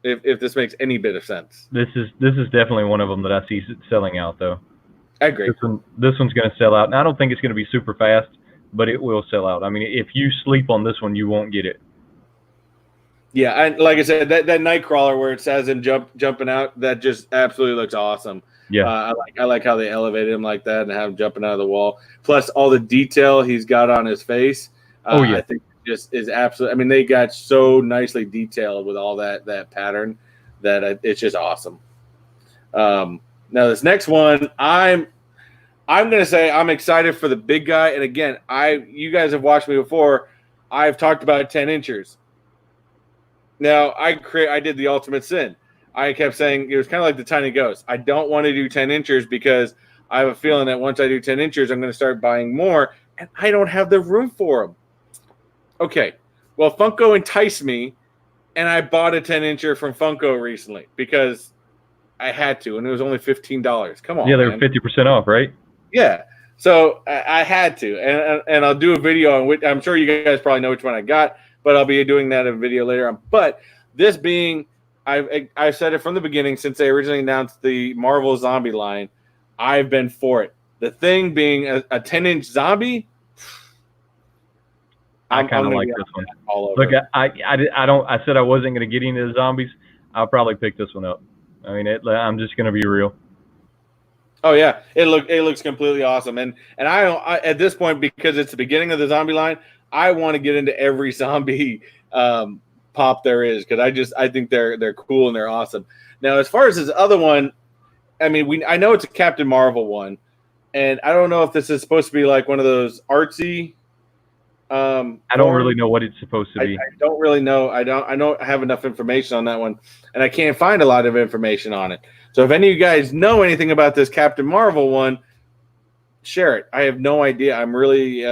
If this makes any bit of sense. This is definitely one of them that I see selling out, though. I agree. This one's going to sell out, and I don't think it's going to be super fast, but it will sell out. I mean, if you sleep on this one, you won't get it. Yeah, and like I said, that Nightcrawler where it says him jumping out, that just absolutely looks awesome. Yeah, I like how they elevated him like that and have him jumping out of the wall. Plus, all the detail he's got on his face. Yeah. I think just is absolutely. I mean, they got so nicely detailed with all that pattern that it's just awesome. Now this next one, I'm gonna say I'm excited for the big guy. And again, you guys have watched me before. I've talked about 10 inchers. Now I did the ultimate sin. I kept saying it was kind of like the tiny ghost. I don't want to do 10 inchers because I have a feeling that once I do 10 inchers, I'm going to start buying more, and I don't have the room for them. Okay, well, Funko enticed me, and I bought a 10 incher from Funko recently because I had to, and it was only $15. Come on, yeah, they were 50% off, right? Yeah, so I had to, and I'll do a video on which I'm sure you guys probably know which one I got, but I'll be doing that in a video later on. But this being, I've said it from the beginning since they originally announced the Marvel Zombie line. I've been for it. The thing being a 10-inch zombie. I kind of like this one. Look, I said I wasn't going to get into the zombies. I'll probably pick this one up. I mean, I'm just going to be real. Oh yeah, it looks completely awesome, and I at this point, because it's the beginning of the zombie line, I want to get into every zombie pop there is, because I think they're cool and they're awesome. Now, as far as this other one, I mean, I know it's a Captain Marvel one, and I don't know if this is supposed to be like one of those artsy. I don't really know what it's supposed to be. I don't really know. I don't have enough information on that one, and I can't find a lot of information on it. So if any of you guys know anything about this Captain Marvel one, share it. I have no idea. I'm really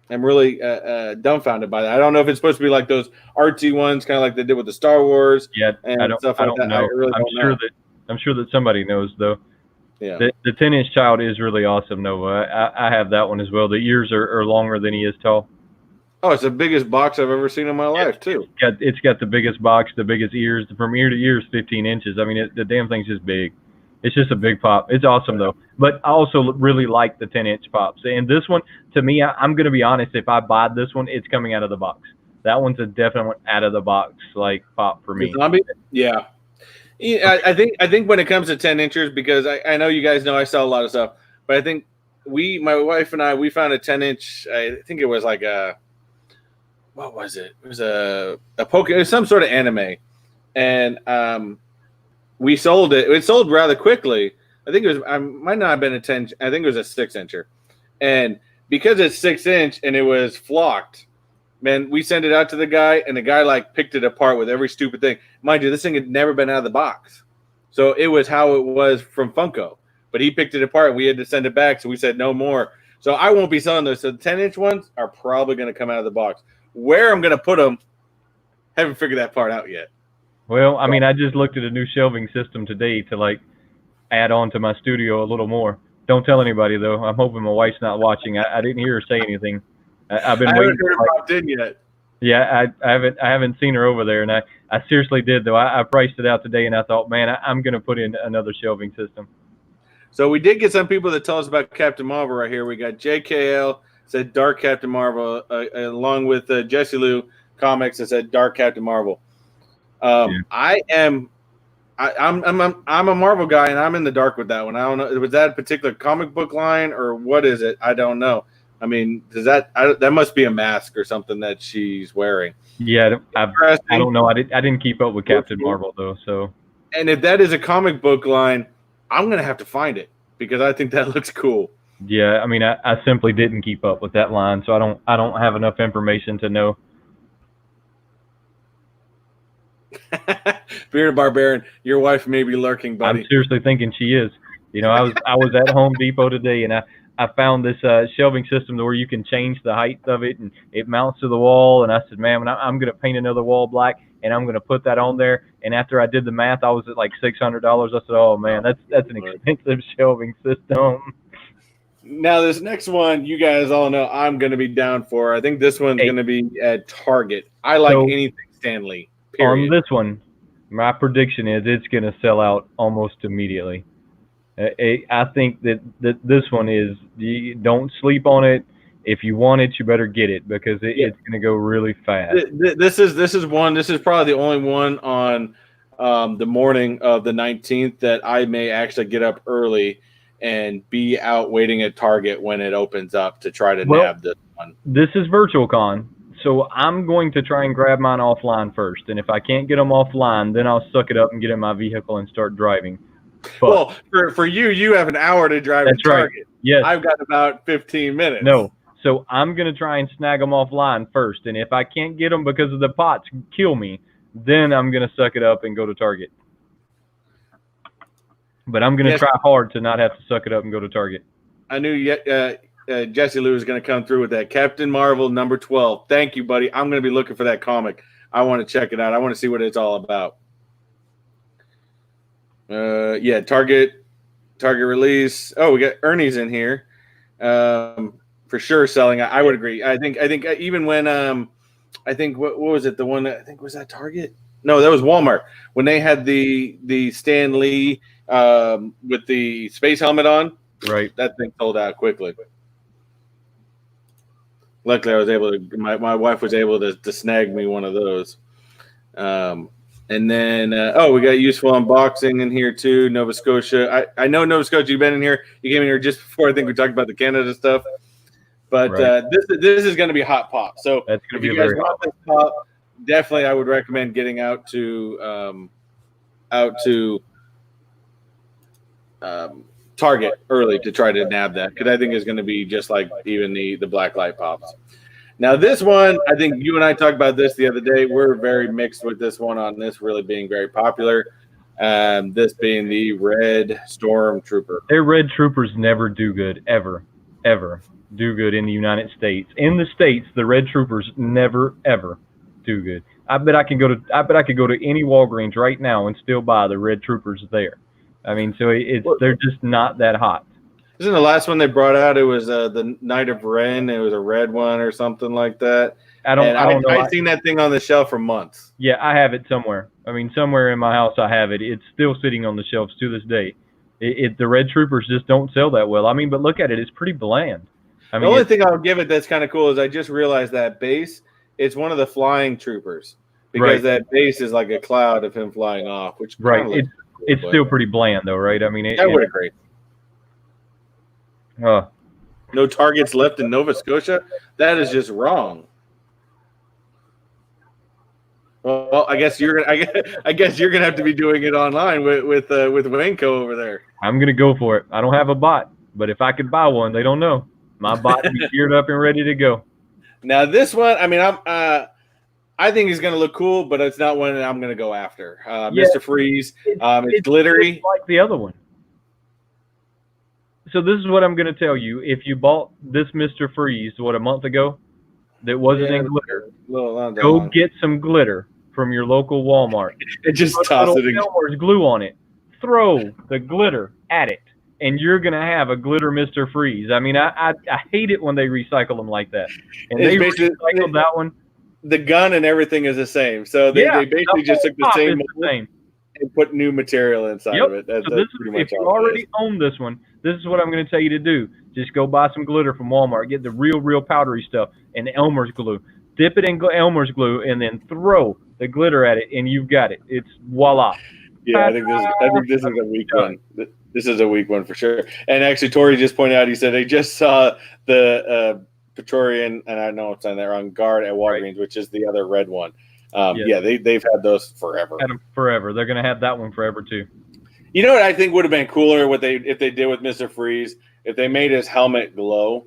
dumbfounded by that. I don't know if it's supposed to be like those artsy ones, kind of like they did with the Star Wars. Yeah, and I don't know. I'm sure that somebody knows though. Yeah. The 10-inch child is really awesome, Nova. I have that one as well. The ears are longer than he is tall. Oh, it's the biggest box I've ever seen in my life, too. It's got the biggest box, the biggest ears. From ear to ear is 15 inches. I mean, the damn thing's just big. It's just a big pop. It's awesome, though. But I also really like the 10-inch pops. And this one, to me, I'm going to be honest, if I buy this one, it's coming out of the box. That one's a definite out-of-the-box like pop for me. The zombie? Yeah. I think when it comes to 10 inchers, because I know you guys know I sell a lot of stuff, but I think my wife and I, we found a 10-inch, I think it was like what was it? It was a Pokemon, it was some sort of anime. And we sold it. It sold rather quickly. I think it was, I might not have been a 10, I think it was a 6-incher. And because it's 6-inch and it was flocked, man, we sent it out to the guy, and the guy like picked it apart with every stupid thing. Mind you, this thing had never been out of the box. So it was how it was from Funko. But he picked it apart, and we had to send it back, so we said no more. So I won't be selling those. So the 10-inch ones are probably going to come out of the box. Where I'm going to put them, haven't figured that part out yet. Well, I mean, I just looked at a new shelving system today to like add on to my studio a little more. Don't tell anybody though. I'm hoping my wife's not watching. I didn't hear her say anything. I've been waiting. I haven't heard her popped in yet. Yeah, I haven't seen her over there, and I seriously did though. I priced it out today, and I thought, man, I'm going to put in another shelving system. So we did get some people that tell us about Captain Marvel right here. We got JKL said Dark Captain Marvel, along with Jesse Lou Comics that said Dark Captain Marvel. I'm a Marvel guy, and I'm in the dark with that one. I don't know, was that a particular comic book line or what is it? I don't know. I mean, that must be a mask or something that she's wearing? Yeah, I don't know. I didn't keep up with Captain Marvel though. So, and if that is a comic book line, I'm gonna have to find it because I think that looks cool. Yeah, I mean, I simply didn't keep up with that line, so I don't have enough information to know. Bearded Barbarian, your wife may be lurking, buddy. I'm seriously thinking she is. You know, I was at Home Depot today, and I found this shelving system where you can change the height of it, and it mounts to the wall. And I said, man, I'm going to paint another wall black, and I'm going to put that on there. And after I did the math, I was at like $600. I said, oh man, that's an expensive shelving system. Now this next one, you guys all know I'm going to be down for. I think this one's going to be at Target. I like anything Stan Lee. Period. On this one, my prediction is it's going to sell out almost immediately. I think that this one is, you don't sleep on it. If you want it, you better get it because it's going to go really fast. This is probably the only one on the morning of the 19th that I may actually get up early and be out waiting at Target when it opens up to try to nab this one. This is Virtual Con, So I'm going to try and grab mine offline first, and if I can't get them offline, then I'll suck it up and get in my vehicle and start driving. But, well, for you, you have an hour to drive to Target. Right. Yes. I've got about 15 minutes. No. So I'm going to try and snag them offline first, and if I can't get them because of the pots kill me, then I'm going to suck it up and go to Target. But I'm going to try hard to not have to suck it up and go to Target. I knew Jesse Lou was going to come through with that. Captain Marvel number 12. Thank you, buddy. I'm going to be looking for that comic. I want to check it out. I want to see what it's all about. Yeah, Target release. Oh, we got Ernie's in here. For sure selling. I would agree. I think even when I think what was it? The one that I think was that Target? No, that was Walmart. When they had the Stan Lee with the space helmet on, right? That thing sold out quickly. Luckily, I was able to. My wife was able to snag me one of those. And then we got useful unboxing in here too. Nova Scotia. I know Nova Scotia. You've been in here. You came in here just before. I think we talked about the Canada stuff. But right. This is going to be hot pop. So that's going to be you guys want this pop, definitely I would recommend getting out to Target early to try to nab that, because I think it's going to be just like even the black light pops. Now this one, I think you and I talked about this the other day. We're very mixed with this one on this really being very popular. This being the Red Stormtrooper. Their Red Troopers never do good, ever do good in the United States. In the States, the Red Troopers never ever do good. I bet I could go to any Walgreens right now and still buy the Red Troopers there. I mean, so they're just not that hot. Isn't the last one they brought out? It was the Night of Ren. It was a red one or something like that. I don't know. I've seen that thing on the shelf for months. Yeah, I have it somewhere. I mean, somewhere in my house I have it. It's still sitting on the shelves to this day. The Red Troopers just don't sell that well. I mean, but look at it. It's pretty bland. I mean, the only thing I'll give it that's kind of cool is I just realized that base, it's one of the flying troopers, because that base is like a cloud of him flying off, which it's still pretty bland though, right? I mean, I would agree. No targets left in Nova Scotia. That is just wrong. Well, I guess you're gonna have to be doing it online with WayneKo over there. I'm gonna go for it. I don't have a bot, but if I could buy one, they don't know. My bot will be geared up and ready to go. Now this one, I mean, I think he's gonna look cool, but it's not one that I'm gonna go after. Mr. Freeze. It's glittery, like the other one. So this is what I'm going to tell you. If you bought this Mr. Freeze, a month ago, that wasn't in glitter, go get some glitter from your local Walmart. And just toss it in. Elmer's glue on it. Throw the glitter at it, and you're going to have a glitter Mr. Freeze. I mean, I hate it when they recycle them like that. And they recycled that one. The gun and everything is the same. So they basically just took the same and put new material inside of it. That's pretty much if you already own this one, this is what I'm going to tell you to do. Just go buy some glitter from Walmart. Get the real powdery stuff and Elmer's glue. Dip it in Elmer's glue and then throw the glitter at it, and you've got it. It's voila. Yeah, I think this is a weak one. This is a weak one for sure. And actually, Tori just pointed out, he said they just saw the Praetorian, and I know it's on there, on guard at Walgreens, which is the other red one. They've had those forever. Had them forever. They're going to have that one forever too. You know what I think would have been cooler? If they did with Mr. Freeze, if they made his helmet glow,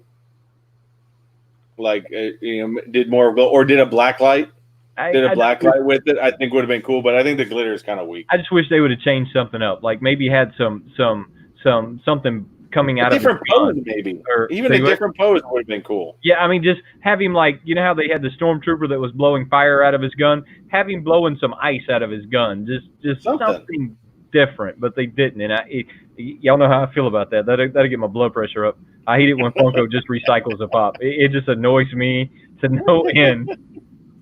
like did more glow, or did a black light, light with it. I think would have been cool. But I think the glitter is kind of weak. I just wish they would have changed something up. Like maybe had something coming out of different pose, maybe, or even a different pose would have been cool. Yeah, I mean, just have him like, you know how they had the stormtrooper that was blowing fire out of his gun, have him blowing some ice out of his gun, just something different. But they didn't, and y'all know how I feel about that. That'll get my blood pressure up. I hate it when Funko just recycles a pop. It just annoys me to no end.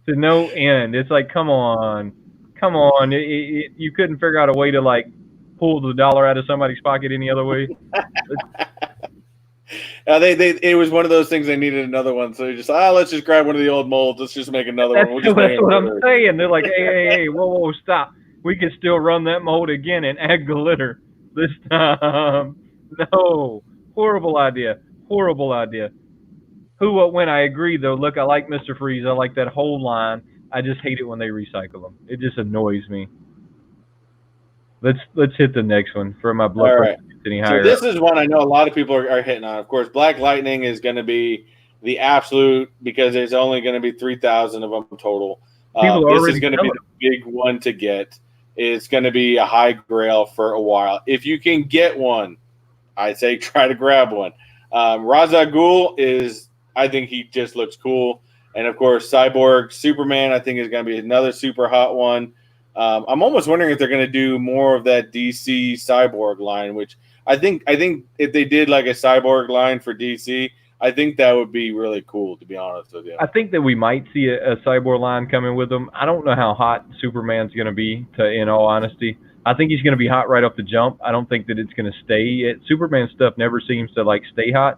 To no end. It's like, come on. You couldn't figure out a way to like pull the dollar out of somebody's pocket any other way. It was one of those things. They needed another one, so they just let's just grab one of the old molds. Let's just make another one. That's what I'm saying. They're like, hey, whoa, stop. We can still run that mold again and add glitter this time. No, horrible idea. When I agree though. Look, I like Mr. Freeze. I like that whole line. I just hate it when they recycle them. It just annoys me. Let's hit the next one for my blood All pressure right. gets any So higher. this is one I know a lot of people are hitting on. Of course, Black Lightning is going to be the absolute because there's only going to be 3,000 of them total. People are This already is going to be selling the big one to get. It's going to be a high grail for a while. If you can get one, I'd say try to grab one. Raza Ghul is, I think he just looks cool. And of course, Cyborg Superman, I think is going to be another super hot one. I'm almost wondering if they're going to do more of that DC Cyborg line, which I think if they did like a Cyborg line for DC, I think that would be really cool, to be honest with you. I think that we might see a cyborg line coming with them. I don't know how hot Superman's going to be, in all honesty. I think he's going to be hot right off the jump. I don't think that it's going to stay. Superman stuff never seems to like stay hot.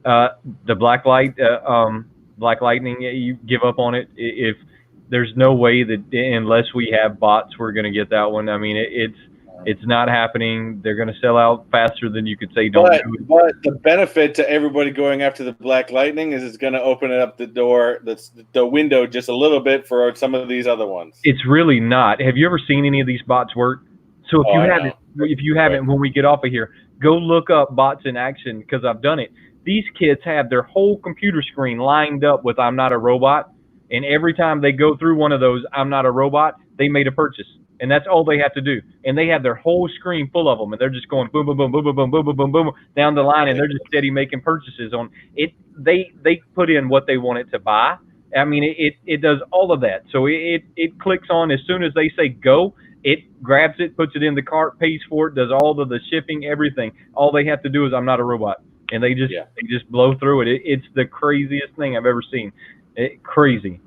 The Black Lightning, you give up on it. If there's no way that unless we have bots, we're going to get that one. I mean, it's not happening. They're going to sell out faster than you could say don't do it. But the benefit to everybody going after the Black Lightning is it's going to open up the door, the window just a little bit for some of these other ones. It's really not. Have you ever seen any of these bots work? So if you haven't, when we get off of here, go look up bots in action because I've done it. These kids have their whole computer screen lined up with "I'm not a robot," and every time they go through one of those "I'm not a robot," they made a purchase. And that's all they have to do. And they have their whole screen full of them, and they're just going boom, boom, boom, boom, boom, boom, boom, boom, boom, boom down the line, and they're just steady making purchases on it. They put in what they want it to buy. I mean, it does all of that. So it clicks on as soon as they say go. It grabs it, puts it in the cart, pays for it, does all of the shipping, everything. All they have to do is "I'm not a robot," and they just blow through it. It's the craziest thing I've ever seen. Crazy.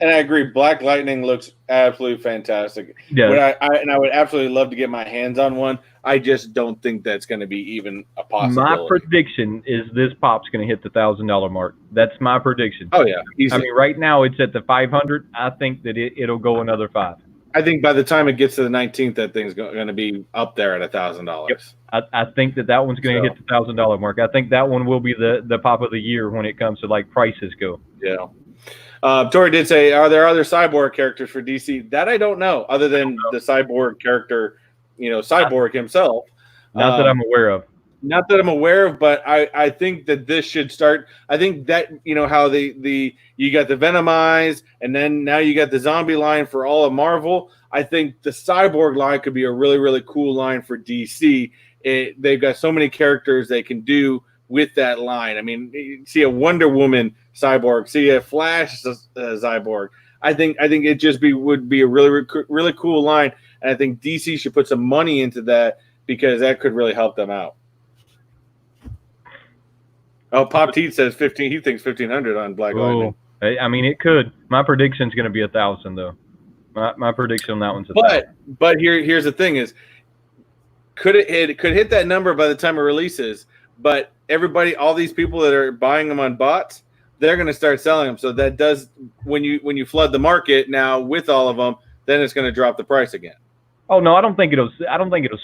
And I agree. Black Lightning looks absolutely fantastic. Yeah. I would absolutely love to get my hands on one. I just don't think that's going to be even a possibility. My prediction is this pop's going to hit the $1,000 mark. That's my prediction. Oh yeah, easy. I mean, right now it's at the 500. I think that it'll go another 5. I think by the time it gets to the 19th, that thing's going to be up there at $1,000. Yep. I think that one's going to hit the $1,000 mark. I think that one will be the pop of the year when it comes to like prices go. Yeah. Tori did say, are there other cyborg characters for DC? That I don't know, other than the cyborg character, Cyborg himself. Not that I'm aware of. Not that I'm aware of, but I think that this should start. I think that how you got the Venomized, and then now you got the zombie line for all of Marvel. I think the Cyborg line could be a really, really cool line for DC. They've got so many characters they can do with that line. I mean, you see a Wonder Woman Cyborg, see a Flash Cyborg. I think it just would be a really, really cool line, and I think DC should put some money into that because that could really help them out. Oh, Pop Teeth says 15. He thinks 1,500 on Black Lightning. I mean, it could. My prediction's going to be 1,000 though. My prediction on that one's 1,000. But here's the thing: is could hit that number by the time it releases? But everybody, all these people that are buying them on bots, they're going to start selling them. So that does when you flood the market now with all of them, then it's going to drop the price again. Oh no, I don't think it'll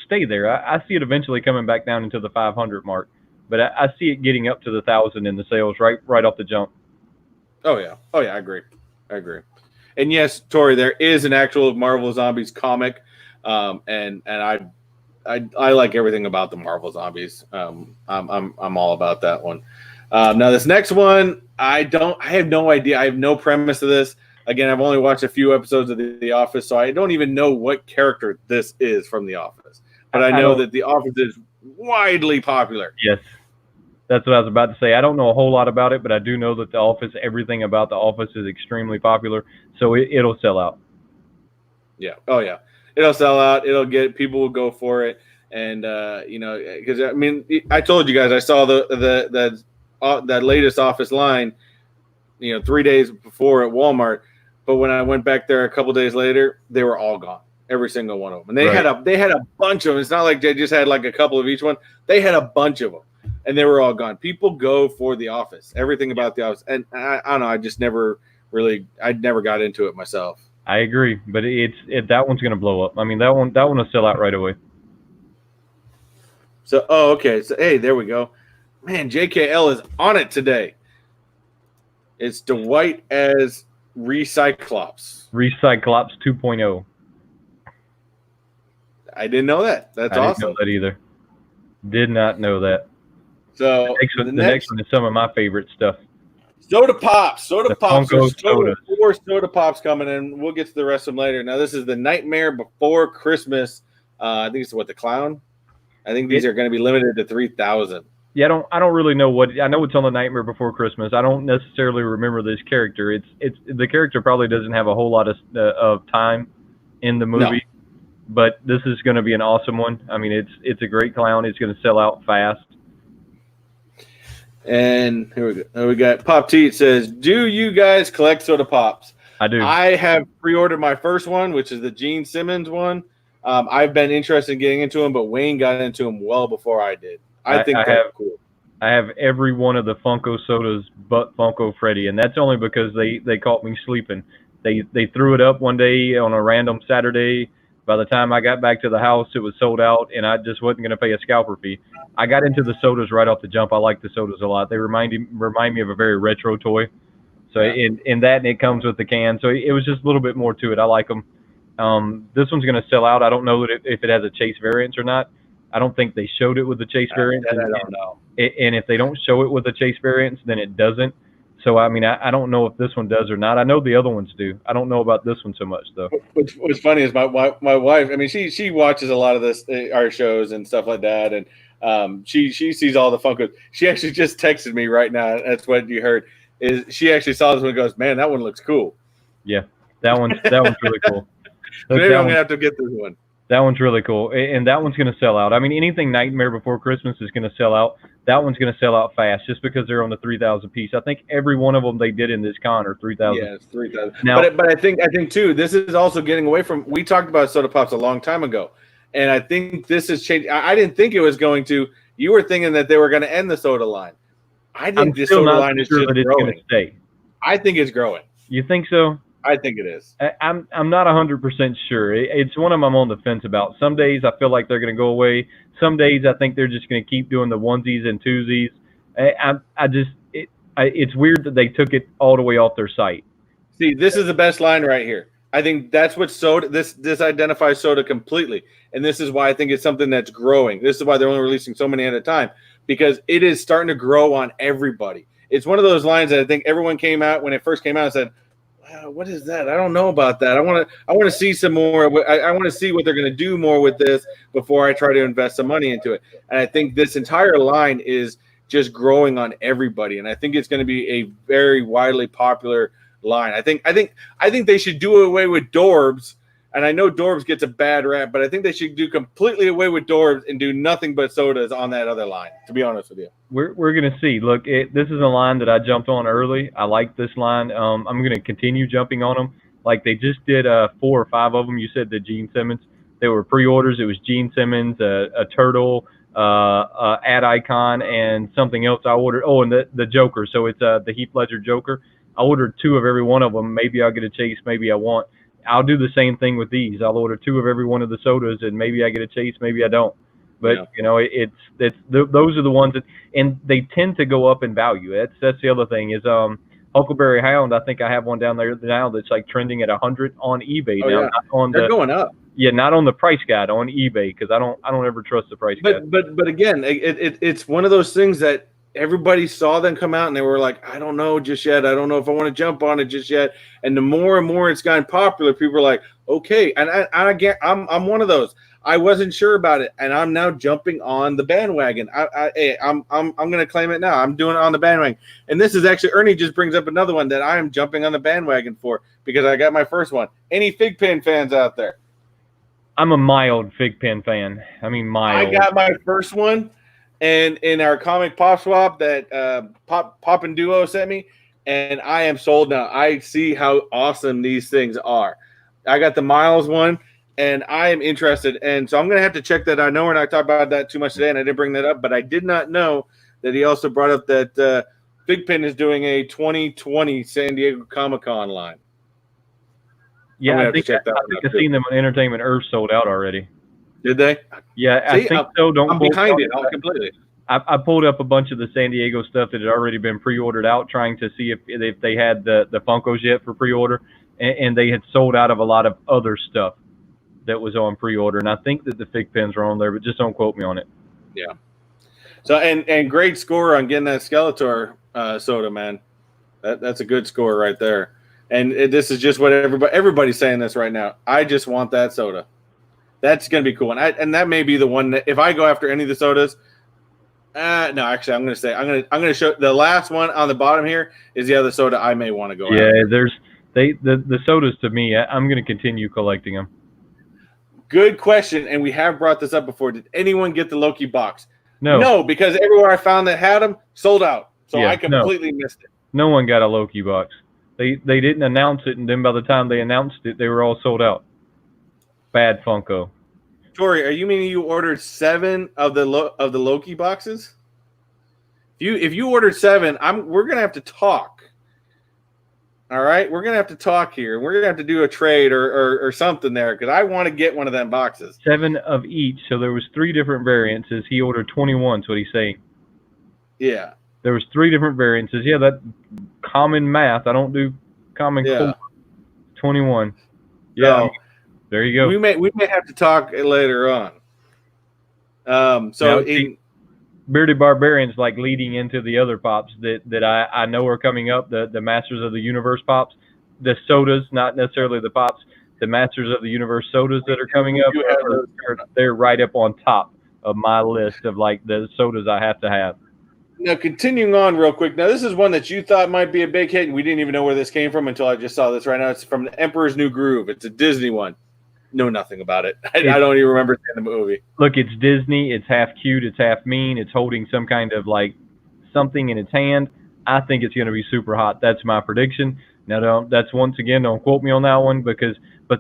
stay there. I see it eventually coming back down into the 500 mark. But I see it getting up to the 1,000 in the sales right off the jump. Oh yeah, I agree. And yes, Tori, there is an actual Marvel Zombies comic, and I like everything about the Marvel Zombies. I'm all about that one. Now this next one, I have no idea. I have no premise to this. Again, I've only watched a few episodes of The Office, so I don't even know what character this is from The Office. But I know that The Office is widely popular. Yes, that's what I was about to say. I don't know a whole lot about it, but I do know that The Office, everything about The Office is extremely popular, so it'll sell out. Yeah. Oh yeah, it'll sell out. People will go for it, and because I mean, I told you guys I saw that latest Office line, 3 days before at Walmart, but when I went back there a couple days later, they were all gone. Every single one of them. And they had a bunch of them. It's not like they just had like a couple of each one. They had a bunch of them, and they were all gone. People go for The Office, everything about The Office. And I don't know. I just never got into it myself. I agree, but that one's going to blow up. I mean, that one will sell out right away. So, okay. So, hey, there we go. Man, JKL is on it today. It's Dwight as Recyclops. Recyclops 2.0. I didn't know that. That's I awesome. didn't know that either. Did not know that. So the next one is some of my favorite stuff. Soda Pops. Soda Pops. Funko sodas. 4 Soda Pops coming in. We'll get to the rest of them later. Now, this is the Nightmare Before Christmas. I think it's the clown. I think these are going to be limited to 3,000. Yeah, I don't really know what. I know it's on the Nightmare Before Christmas. I don't necessarily remember this character. It's the character probably doesn't have a whole lot of time in the movie. No. But this is going to be an awesome one. I mean, it's a great clown. It's going to sell out fast. And here we go. We got Pop T. It says, "Do you guys collect Soda Pops?" I do. I have pre-ordered my first one, which is the Gene Simmons one. I've been interested in getting into them, but Wayne got into them well before I did. I think they're cool. I have every one of the Funko sodas but Funko Freddy, and that's only because they caught me sleeping. They threw it up one day on a random Saturday. By the time I got back to the house, it was sold out, and I just wasn't going to pay a scalper fee. I got into the sodas right off the jump. I like the sodas a lot. They remind me of a very retro toy. So in that, and it comes with the can. So it was just a little bit more to it. I like them. This one's going to sell out. I don't know if it has a chase variant or not. I don't think they showed it with the chase variant. I don't know. And if they don't show it with the chase variants, then it doesn't. So, I mean, I don't know if this one does or not. I know the other ones do. I don't know about this one so much, though. What's funny is my wife, I mean, she watches a lot of our shows and stuff like that, and she sees all the Funkos. She actually just texted me right now. That's what you heard. Is she actually saw this one and goes, "Man, that one looks cool." Yeah, that one's really cool. Maybe I'm going to have to get this one. That one's really cool, and that one's going to sell out. I mean, anything Nightmare Before Christmas is going to sell out. That one's going to sell out fast just because they're on the 3,000 piece. I think every one of them they did in this con are 3,000. Yeah, it's 3,000. But I think too, this is also getting away from. We talked about Soda Pops a long time ago, and I think this has changed. I didn't think it was going to. You were thinking that they were going to end the soda line. I think this soda line is just growing. Stay. I think it's growing. You think so? I think it is. I'm not 100% sure. It's one of them I'm on the fence about. Some days I feel like they're going to go away. Some days I think they're just going to keep doing the onesies and twosies. It's weird that they took it all the way off their site. See, this is the best line right here. I think that's what soda. This identifies soda completely, and this is why I think it's something that's growing. This is why they're only releasing so many at a time, because it is starting to grow on everybody. It's one of those lines that I think everyone came out when it first came out and said, what is that? I don't know about that. I want to see some more. I want to see what they're going to do more with this before I try to invest some money into it. And I think this entire line is just growing on everybody. And I think it's going to be a very widely popular line. I think they should do away with Dorbs. And I know Dorbs gets a bad rap, but I think they should do completely away with Dorbs and do nothing but sodas on that other line, to be honest with you. We're going to see. Look, this is a line that I jumped on early. I like this line. I'm going to continue jumping on them. Like they just did 4 or 5 of them. You said the Gene Simmons. They were pre-orders. It was Gene Simmons, a turtle, ad icon, and something else I ordered. Oh, and the Joker. So it's the Heath Ledger Joker. I ordered 2 of every one of them. Maybe I'll get a chase. Maybe I won't. I'll do the same thing with these. I'll order 2 of every one of the sodas, and maybe I get a chase, maybe I don't. But you know, those are the ones that, and they tend to go up in value. That's the other thing is Huckleberry Hound. I think I have one down there now that's like trending at 100 on eBay now. Yeah. They're going up. Yeah, not on the price guide, on eBay, because I don't ever trust the price guide. But again, it's one of those things that everybody saw them come out and they were like, I don't know just yet. I don't know if I want to jump on it just yet. And the more and more it's gotten popular, people are like, okay. And I'm one of those. I wasn't sure about it, and I'm now jumping on the bandwagon. I'm going to claim it now. I'm doing it on the bandwagon. And this is actually, Ernie just brings up another one that I am jumping on the bandwagon for because I got my first one. Any Fig Pen fans out there? I'm a mild Fig Pen fan. I mean, mild. I got my first one. And in our comic pop swap that Pop and Duo sent me, and I am sold now. I see how awesome these things are. I got the Miles one, and I am interested. And so I'm going to have to check that. I know we're not talking about that too much today, and I didn't bring that up, but I did not know that he also brought up that Fig Pen is doing a 2020 San Diego Comic-Con line. Yeah, I think I've seen them on Entertainment Earth sold out already. Did they? Yeah, I think so. I'm behind it completely. I pulled up a bunch of the San Diego stuff that had already been pre-ordered out, trying to see if they had the Funkos yet for pre-order, and they had sold out of a lot of other stuff that was on pre-order. And I think that the fig pins are on there, but just don't quote me on it. Yeah. So and great score on getting that Skeletor soda, man. That's a good score right there. And this is just what everybody's saying this right now. I just want that soda. That's gonna be cool, and that may be the one that if I go after any of the sodas. No, actually, I'm gonna show the last one on the bottom here is the other soda I may want to go. Yeah, after. the sodas to me. I'm gonna continue collecting them. Good question, and we have brought this up before. Did anyone get the Loki box? No, because everywhere I found that had them sold out. So yeah, I completely missed it. No one got a Loki box. They didn't announce it, and then by the time they announced it, they were all sold out. Bad Funko. Tori, are you meaning you ordered 7 of the Loki boxes? If you ordered 7, we're gonna have to talk. All right, we're gonna have to talk here. We're gonna have to do a trade or something there because I want to get one of them boxes. 7 of each, so there was 3 different variances. He ordered 21. That's what he's saying. Yeah, there was 3 different variances. Yeah, that common math. I don't do common. Yeah. 21. Yeah. So, there you go. We may have to talk later on. Bearded Barbarians like leading into the other pops that I know are coming up, the Masters of the Universe pops, the sodas, not necessarily the pops, the Masters of the Universe sodas that are coming up. They're right up on top of my list of like the sodas I have to have. Now, continuing on real quick. Now, this is one that you thought might be a big hit, and we didn't even know where this came from until I just saw this right now. It's from The Emperor's New Groove. It's a Disney one. Know nothing about it. I don't even remember seeing the movie. Look, it's Disney. It's half cute. It's half mean. It's holding some kind of like something in its hand. I think it's going to be super hot. That's my prediction. Now, that's once again, don't quote me on that one but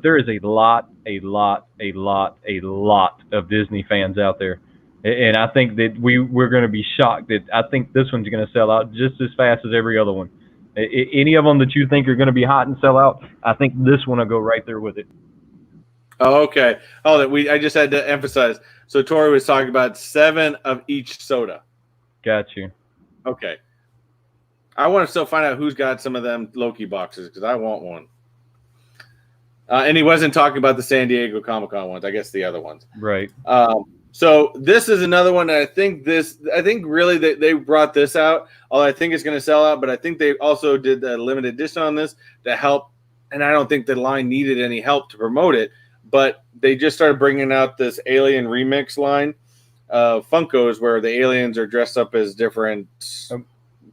there is a lot of Disney fans out there. And I think that we're going to be shocked that I think this one's going to sell out just as fast as every other one. Any of them that you think are going to be hot and sell out, I think this one will go right there with it. Oh, okay. I just had to emphasize. So Tori was talking about 7 of each soda. Got you. Okay. I want to still find out who's got some of them Loki boxes because I want one. And he wasn't talking about the San Diego Comic-Con ones. I guess the other ones. Right. So this is another one that I think really they brought this out. Although I think it's going to sell out, but I think they also did the limited edition on this to help. And I don't think the line needed any help to promote it. But they just started bringing out this Alien Remix line of Funkos where the aliens are dressed up as different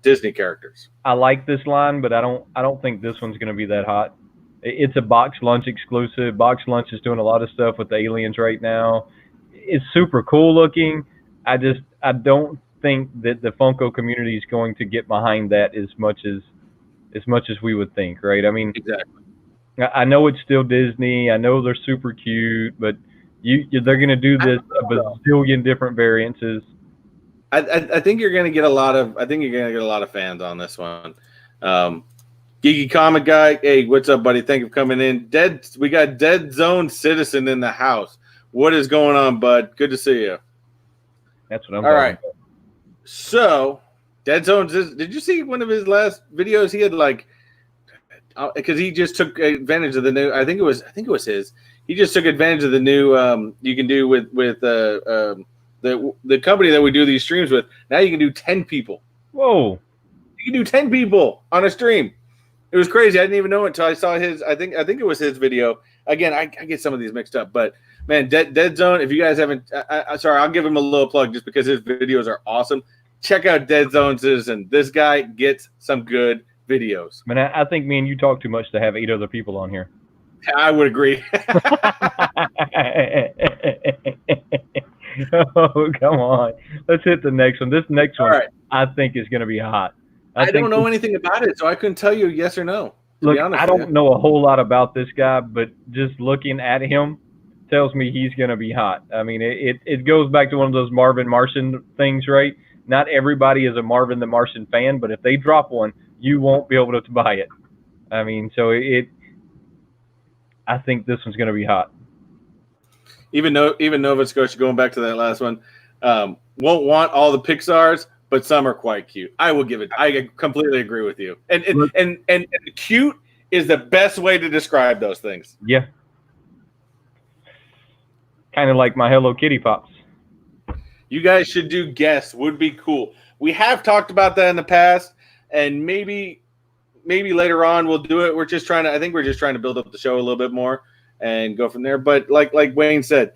Disney characters. I like this line, but I don't think this one's going to be that hot. It's a Box Lunch exclusive. Box Lunch is doing a lot of stuff with the aliens right now. It's super cool looking. I don't think that the Funko community is going to get behind that as much as we would think, right? I mean, exactly. I know it's still Disney. I know they're super cute, but they're going to do this a bazillion different variances. I think you're going to get a lot of fans on this one. Geeky Comic Guy, hey, what's up, buddy? Thank you for coming in. We got Dead Zone Citizen in the house. What is going on, bud? Good to see you. That's what I'm all right. About. So, Dead Zone. Did you see one of his last videos? He had like. Because he just took advantage of the new. I think it was his. He just took advantage of the new. You can do with the company that we do these streams with. Now you can do 10 people. Whoa! You can do 10 people on a stream. It was crazy. I didn't even know it until I saw his. I think it was his video. Again, I get some of these mixed up, but man, Dead Zone. If you guys haven't, sorry, I'll give him a little plug just because his videos are awesome. Check out Dead Zone Citizen. This guy gets some good videos. Man, I think me and you talk too much to have 8 other people on here. I would agree. Oh, come on. Let's hit the next one. This next one, right. I think is going to be hot. I don't know anything about it, so I couldn't tell you yes or no. Look, I don't know a whole lot about this guy, but just looking at him tells me he's going to be hot. I mean, it goes back to one of those Marvin Martian things, right? Not everybody is a Marvin the Martian fan, but if they drop one, you won't be able to buy it. I mean, so I think this one's going to be hot. Even Nova Scotia, going back to that last one, won't want all the Pixars, but some are quite cute. I will give it. I completely agree with you. And cute is the best way to describe those things. Yeah. Kind of like my Hello Kitty Pops. You guys should do guess. Would be cool. We have talked about that in the past, and maybe later on we'll do it. I think we're just trying to build up the show a little bit more and go from there. But like Wayne said,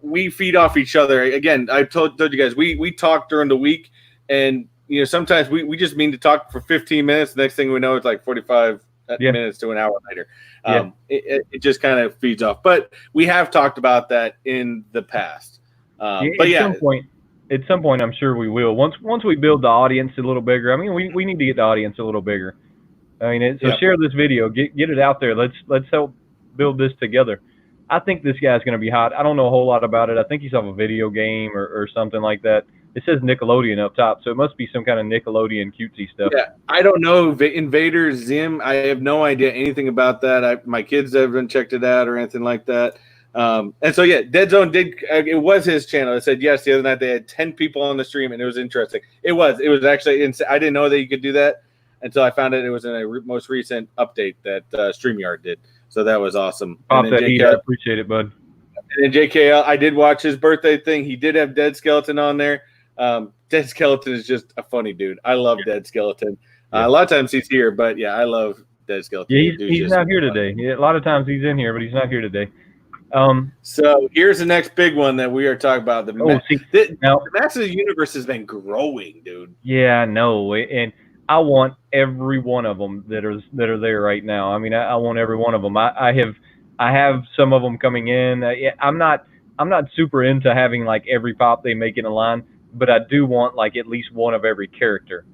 we feed off each other. Again, I told you guys we talk during the week, and sometimes we just mean to talk for 15 minutes. The next thing we know, it's like 45 minutes to an hour later. It just kind of feeds off. But we have talked about that in the past. At some point, I'm sure we will. Once we build the audience a little bigger. I mean, we need to get the audience a little bigger. I mean, share this video, get it out there. Let's help build this together. I think this guy's going to be hot. I don't know a whole lot about it. I think he's off a video game or something like that. It says Nickelodeon up top, so it must be some kind of Nickelodeon cutesy stuff. Yeah, I don't know. Invader Zim, I have no idea anything about that. My kids haven't checked it out or anything like that. And so, Dead Zone it was his channel. It said, yes, the other night they had 10 people on the stream, and it was interesting. It was actually, I didn't know that you could do that until I found it was in a most recent update that StreamYard did. So that was awesome. I appreciate it, bud. And then JKL, I did watch his birthday thing. He did have Dead Skeleton on there. Dead Skeleton is just a funny dude. I love Dead Skeleton. A lot of times he's here, but I love Dead Skeleton. Yeah, he's not here today. Yeah, a lot of times he's in here, but he's not here today. So here's the next big one that we are talking about. The Masters of the Universe has been growing, dude. Yeah, I know, and I want every one of them that are there right now. I mean, I want every one of them. I have some of them coming in. I'm not super into having like every pop they make in a line, but I do want like at least one of every character.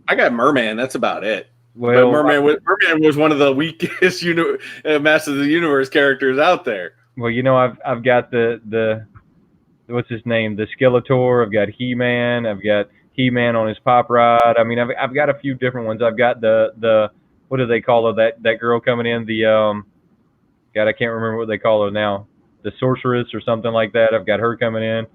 I got Merman. That's about it. Well, but Merman was one of the weakest Masters of the Universe characters out there. Well, I've got the what's his name, the Skeletor. I've got He-Man. I've got He-Man on his pop rod. I mean, I've got a few different ones. I've got the what do they call her? That girl coming in, the God, I can't remember what they call her now. The Sorceress or something like that. I've got her coming in.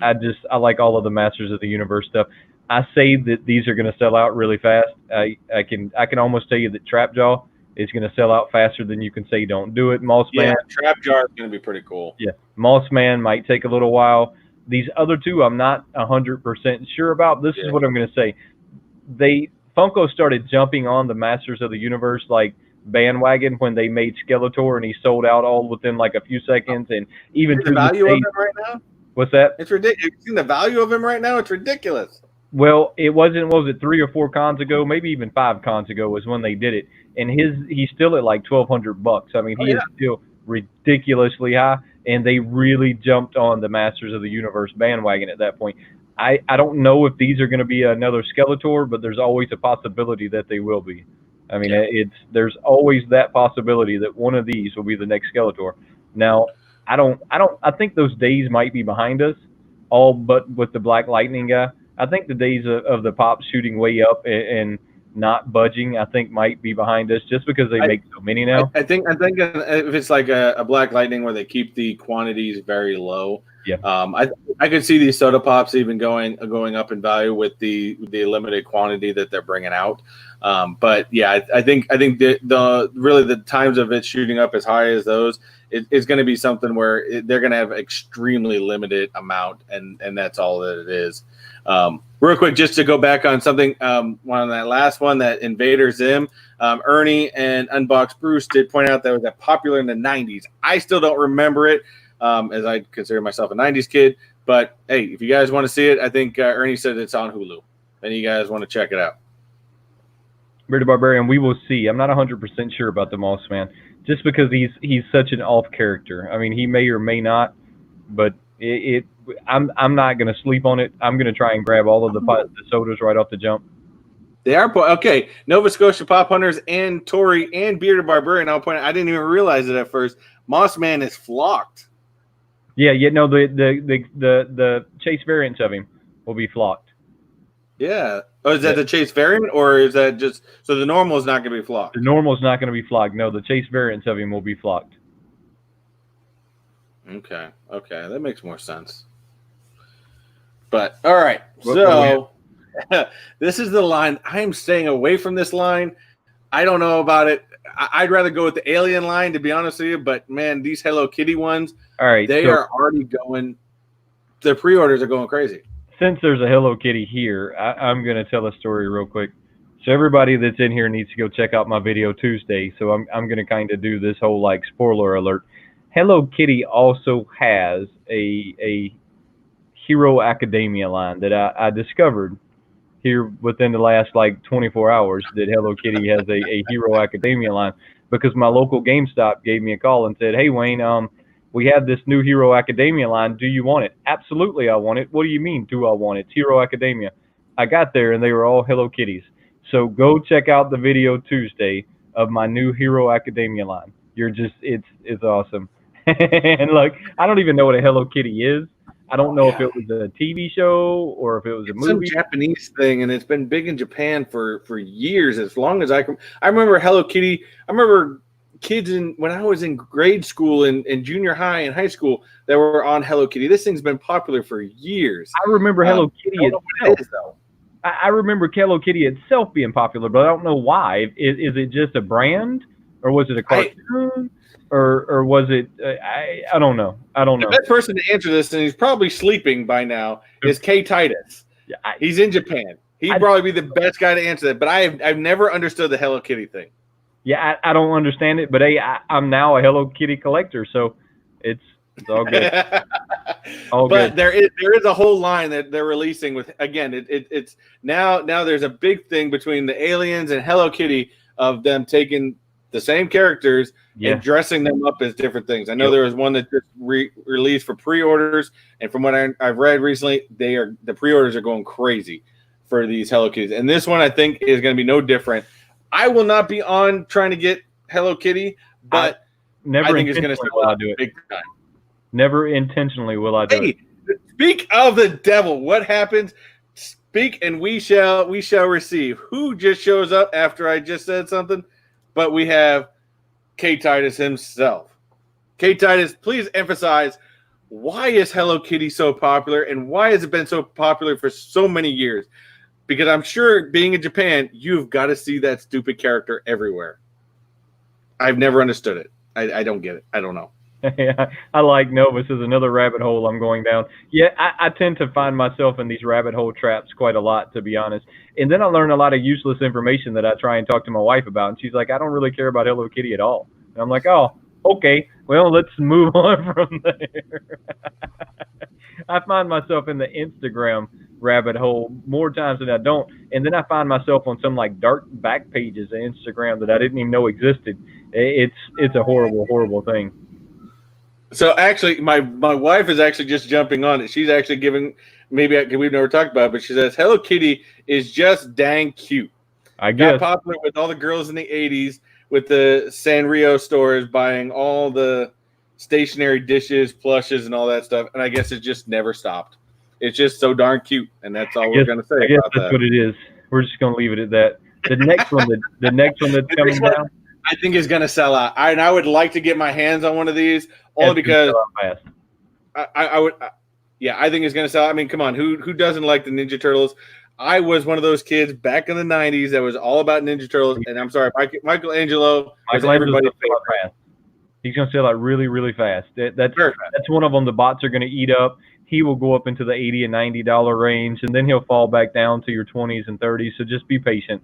I like all of the Masters of the Universe stuff. I say that these are going to sell out really fast. I can almost tell you that Trapjaw is going to sell out faster than you can say don't do it. Mossman. Yeah, Trapjaw is going to be pretty cool. Yeah, Mossman might take a little while. These other two, I'm not 100% sure about. This is what I'm going to say. Funko started jumping on the Masters of the Universe like bandwagon when they made Skeletor, and he sold out all within like a few seconds. And even the value of him right now. What's that? It's ridiculous. You've seen the value of him right now. It's ridiculous. Well, it wasn't. What was it, 3 or 4 cons ago? Maybe even 5 cons ago was when they did it, and he's still at like $1,200. I mean, he is still ridiculously high, and they really jumped on the Masters of the Universe bandwagon at that point. I don't know if these are going to be another Skeletor, but there's always a possibility that they will be. I mean, there's always that possibility that one of these will be the next Skeletor. Now, I think those days might be behind us, all but with the Black Lightning guy. I think the days of the pops shooting way up and not budging, I think might be behind us just because they make so many now. I think if it's like a Black Lightning where they keep the quantities very low, I could see these soda pops even going up in value with the limited quantity that they're bringing out. But yeah, I think the times of it shooting up as high as those, it's going to be something where they're going to have extremely limited amount, and that's all that it is. Real quick, just to go back on something, on that last one, that Invader Zim, Ernie and Unbox Bruce did point out that was popular in the 90s. I still don't remember it, as I consider myself a 90s kid. But hey, if you guys want to see it, I think Ernie said it's on Hulu, and you guys want to check it out. Bearded Barbarian, we will see. I'm not 100% sure about the Moss Man, just because he's such an off character. I mean, he may or may not, but I'm not going to sleep on it. I'm going to try and grab all of the sodas right off the jump. They are okay. Nova Scotia Pop Hunters and Tori and Bearded Barbarian. I'll point out, I didn't even realize it at first. Moss Man is flocked. Yeah. No, the chase variants of him will be flocked. Yeah. Oh, is that the chase variant, or is that just so the normal is not going to be flocked? The normal is not going to be flocked. No, the chase variants of him will be flocked. Okay, that makes more sense. But all right, What so this is the line. I am staying away from this line. I don't know about it. I'd rather go with the Alien line, to be honest with you. But man, these Hello Kitty ones, All right, they so are already going. The pre-orders are going crazy. since there's a Hello Kitty here, I'm going to tell a story real quick. So everybody that's in here needs to go check out my video Tuesday. So I'm going to kind of do this whole like spoiler alert. Hello Kitty also has a Hero Academia line that I discovered here within the last like 24 hours, that Hello Kitty has a Hero Academia line, because my local GameStop gave me a call and said, "Hey Wayne, we have this new Hero Academia line. Do you want it?" Absolutely, I want it. What do you mean, do I want it? It's Hero Academia. I got there and they were all Hello Kitties. So go check out the video Tuesday of my new Hero Academia line. It's awesome. And like, I don't even know what a Hello Kitty is. I don't know if it was a TV show or if it was a movie. Some Japanese thing, and it's been big in Japan for years, as long as I can. I remember Hello Kitty. I remember kids when I was in grade school and junior high and high school that were on Hello Kitty. This thing's been popular for years. I remember Hello Kitty I don't know what it is, though. I remember Hello Kitty itself being popular, but I don't know why. Is it just a brand, or was it a cartoon, or was it? I don't know. The best person to answer this, and he's probably sleeping by now, is K Titus. Yeah, he's in Japan. He'd probably be the best guy to answer that. But I've never understood the Hello Kitty thing. Yeah, I don't understand it, but hey, I'm now a Hello Kitty collector, so it's all good. But there is a whole line that they're releasing with, again, it's now there's a big thing between the Aliens and Hello Kitty of them taking the same characters and dressing them up as different things. I know there was one that just released for pre-orders, and from what I've read recently, the pre-orders are going crazy for these Hello Kitties. And this one I think is going to be no different. I will not be on trying to get Hello Kitty, but I think it's going to sell out big time. Never intentionally will I do it. Speak of the devil. What happens? Speak and we shall receive. Who just shows up after I just said something? But we have K Titus himself. K Titus, please emphasize, why is Hello Kitty so popular, and why has it been so popular for so many years? Because I'm sure, being in Japan, you've got to see that stupid character everywhere. I've never understood it. I don't get it. I don't know. I like Novus is another rabbit hole I'm going down. Yeah, I tend to find myself in these rabbit hole traps quite a lot, to be honest. And then I learn a lot of useless information that I try and talk to my wife about. And she's like, "I don't really care about Hello Kitty at all." And I'm like, "Oh, okay. Well, let's move on from there." I find myself in the Instagram rabbit hole more times than I don't. And then I find myself on some like dark back pages of Instagram that I didn't even know existed. It's a horrible, horrible thing. So actually, my wife is actually just jumping on it. She's actually giving, maybe we've never talked about it, but she says Hello Kitty is just dang cute. I guess. Got popular with all the girls in the 80s with the Sanrio stores buying all the stationary dishes, plushes, and all that stuff. And I guess it just never stopped. It's just so darn cute, and that's all we're going to say about that. I guess that's what it is. We're just going to leave it at that. The next one that's coming down, I think is going to sell out. I would like to get my hands on one of these, only because I would. Yeah, I think it's going to sell out. I mean, come on, who doesn't like the Ninja Turtles? I was one of those kids back in the 90s that was all about Ninja Turtles, and I'm sorry, Michelangelo is everybody's favorite. He's going to sell out really, really fast. That's one of them the bots are going to eat up. He will go up into the $80 and $90 range, and then he'll fall back down to your 20s and 30s. So just be patient.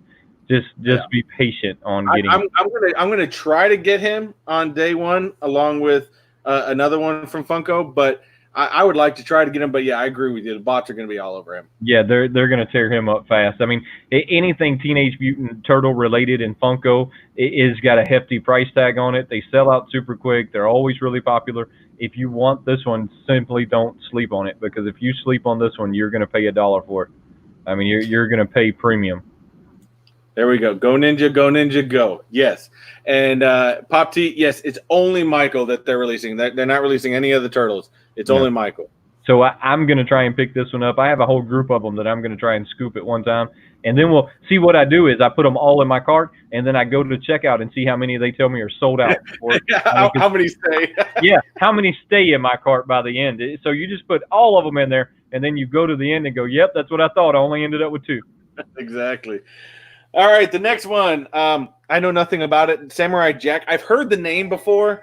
Just be patient on getting. I'm gonna try to get him on day one, along with another one from Funko. But I would like to try to get him. But yeah, I agree with you. The bots are gonna be all over him. Yeah, they're gonna tear him up fast. I mean, anything Teenage Mutant Turtle related in Funko is got a hefty price tag on it. They sell out super quick. They're always really popular. If you want this one, simply don't sleep on it, because if you sleep on this one, you're gonna pay $1 for it. I mean, you're gonna pay premium. There we go. Go Ninja, go Ninja, go. Yes. And Pop T, yes, it's only Michael that they're releasing. They're not releasing any of the Turtles. It's only Michael. So I'm going to try and pick this one up. I have a whole group of them that I'm going to try and scoop at one time. And then we'll see what I do is I put them all in my cart, and then I go to the checkout and see how many they tell me are sold out. How many stay? Yeah, how many stay in my cart by the end. So you just put all of them in there, and then you go to the end and go, "Yep, that's what I thought. I only ended up with 2." Exactly. All right, the next one. I know nothing about it. Samurai Jack. I've heard the name before,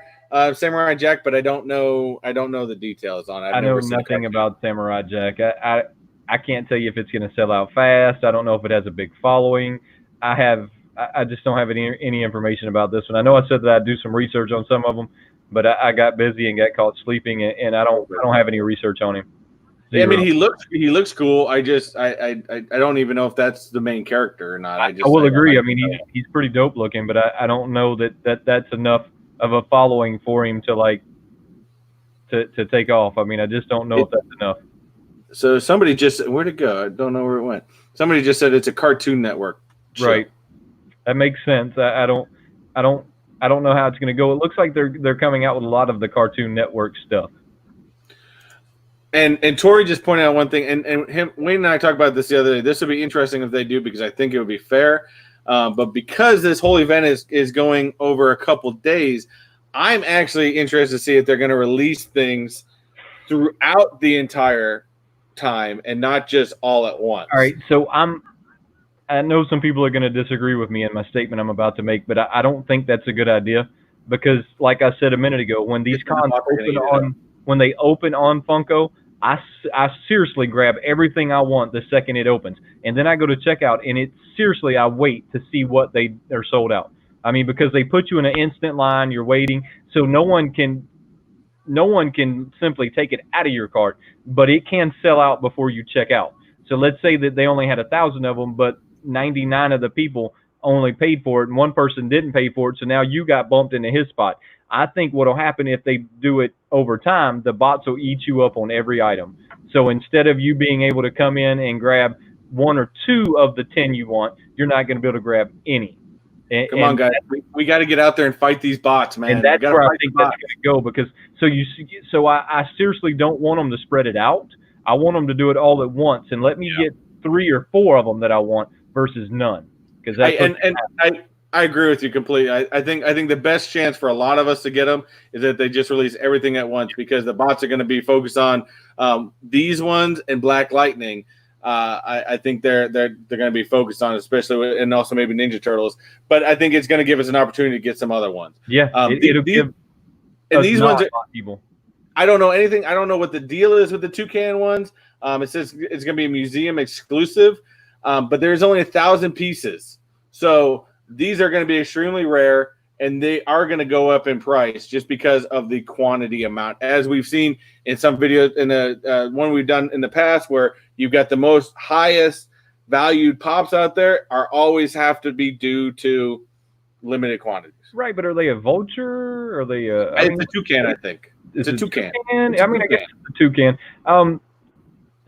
Samurai Jack, but I don't know the details on it. I know nothing about Samurai Jack. I can't tell you if it's going to sell out fast. I don't know if it has a big following. I just don't have any information about this one. I know I said that I'd do some research on some of them, but I got busy and got caught sleeping, and I don't have any research on him. Yeah, I mean, he looks cool. I don't even know if that's the main character or not. I will agree. I mean, he's pretty dope looking, but I don't know that's enough of a following for him to take off. I mean, I just don't know if that's enough. So somebody just, where'd it go? I don't know where it went. Somebody just said it's a Cartoon Network show. Right. That makes sense. I don't know how it's going to go. It looks like they're coming out with a lot of the Cartoon Network stuff. And Tori just pointed out one thing, and Wayne and I talked about this the other day. This would be interesting if they do, because I think it would be fair. But because this whole event is going over a couple days, I'm actually interested to see if they're going to release things throughout the entire time and not just all at once. All right, so I know some people are going to disagree with me in my statement I'm about to make, but I don't think that's a good idea, because, like I said a minute ago, when these cons open on Funko, I seriously grab everything I want the second it opens, and then I go to checkout, and I wait to see what they're sold out. I mean, because they put you in an instant line, you're waiting, so no one can simply take it out of your cart, but it can sell out before you check out. So let's say that they only had 1,000 of them, but 99 of the people only paid for it, and one person didn't pay for it, so now you got bumped into his spot. I think what will happen if they do it over time, the bots will eat you up on every item. So instead of you being able to come in and grab 1 or 2 of the 10 you want, you're not going to be able to grab any. Come on, guys. We got to get out there and fight these bots, man. And that's where I think that's going to go, because I seriously don't want them to spread it out. I want them to do it all at once, and let me get 3 or 4 of them that I want versus none. Because I agree with you completely. I think the best chance for a lot of us to get them is that they just release everything at once, because the bots are going to be focused on these ones and Black Lightning. I think they're going to be focused on, especially, and also maybe Ninja Turtles. But I think it's going to give us an opportunity to get some other ones. Yeah, it'll give. And these ones, people. I don't know anything. I don't know what the deal is with the Toucan ones. It says it's going to be a museum exclusive, but there's only 1,000 pieces. So these are going to be extremely rare, and they are going to go up in price just because of the quantity amount, as we've seen in some videos in the one we've done in the past, where you've got the most highest valued pops out there are always have to be due to limited quantities. Right, but are they a vulture? Are they it's a toucan, I think. It's a toucan. I mean, I guess it's a toucan.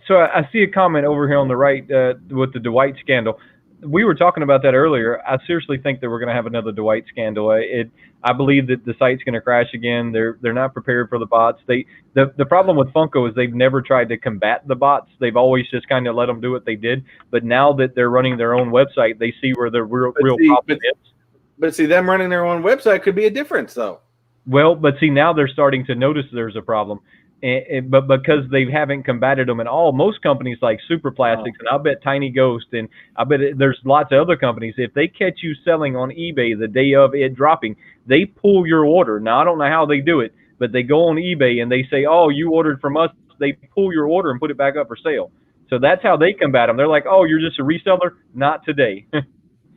So I see a comment over here on the right with the Dwight scandal. We were talking about that earlier. I seriously think that we're going to have another Dwight scandal. I believe that the site's going to crash again. They're not prepared for the bots. The problem with Funko is they've never tried to combat the bots. They've always just kind of let them do what they did. But now that they're running their own website, they see where the real problem is. But see, them running their own website could be a difference, though. Well, but see, now they're starting to notice there's a problem. But because they haven't combated them at all, most companies like Super Plastics, and I bet Tiny Ghost, and I bet there's lots of other companies, if they catch you selling on eBay the day of it dropping, they pull your order. Now, I don't know how they do it, but they go on eBay and they say, oh, you ordered from us. They pull your order and put it back up for sale. So that's how they combat them. They're like, oh, you're just a reseller? Not today.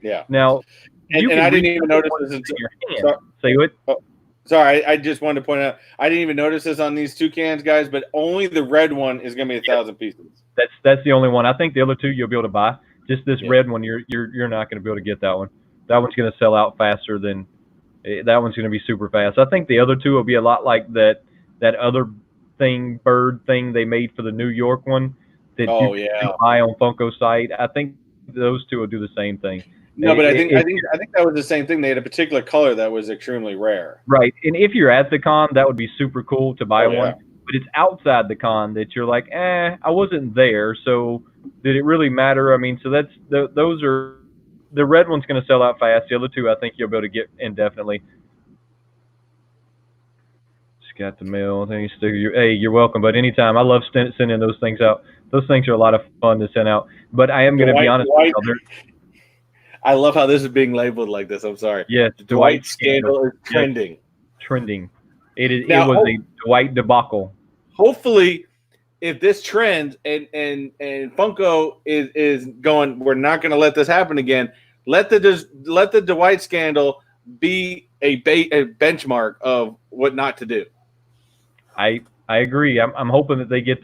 Yeah. Now, and I didn't even notice this until your hand. Say what? Sorry, I just wanted to point out, I didn't even notice this on these toucans, guys, but only the red one is going to be 1,000 pieces. That's the only one. I think the other 2 you'll be able to buy. Just this red one, you're not going to be able to get that one. That one's going to sell out faster than that one's going to be super fast. I think the other 2 will be a lot like that other bird thing they made for the New York one that you can buy on Funko site. I think those 2 will do the same thing. No, but I think that was the same thing. They had a particular color that was extremely rare. Right, and if you're at the con, that would be super cool to buy one. But it's outside the con that you're like, I wasn't there, so did it really matter? I mean, so that's those are the red one's going to sell out fast. The other 2, I think you'll be able to get indefinitely. got the mail. Thanks, sticker. Hey, you're welcome. But anytime, I love sending those things out. Those things are a lot of fun to send out. But I am going to be honest with you. I love how this is being labeled like this. I'm sorry. Yes, the Dwight scandal is trending. Yes, trending. It was a Dwight debacle. Hopefully, if this trends and Funko is going, we're not going to let this happen again. Let the Dwight scandal be a benchmark of what not to do. I agree. I'm hoping that they get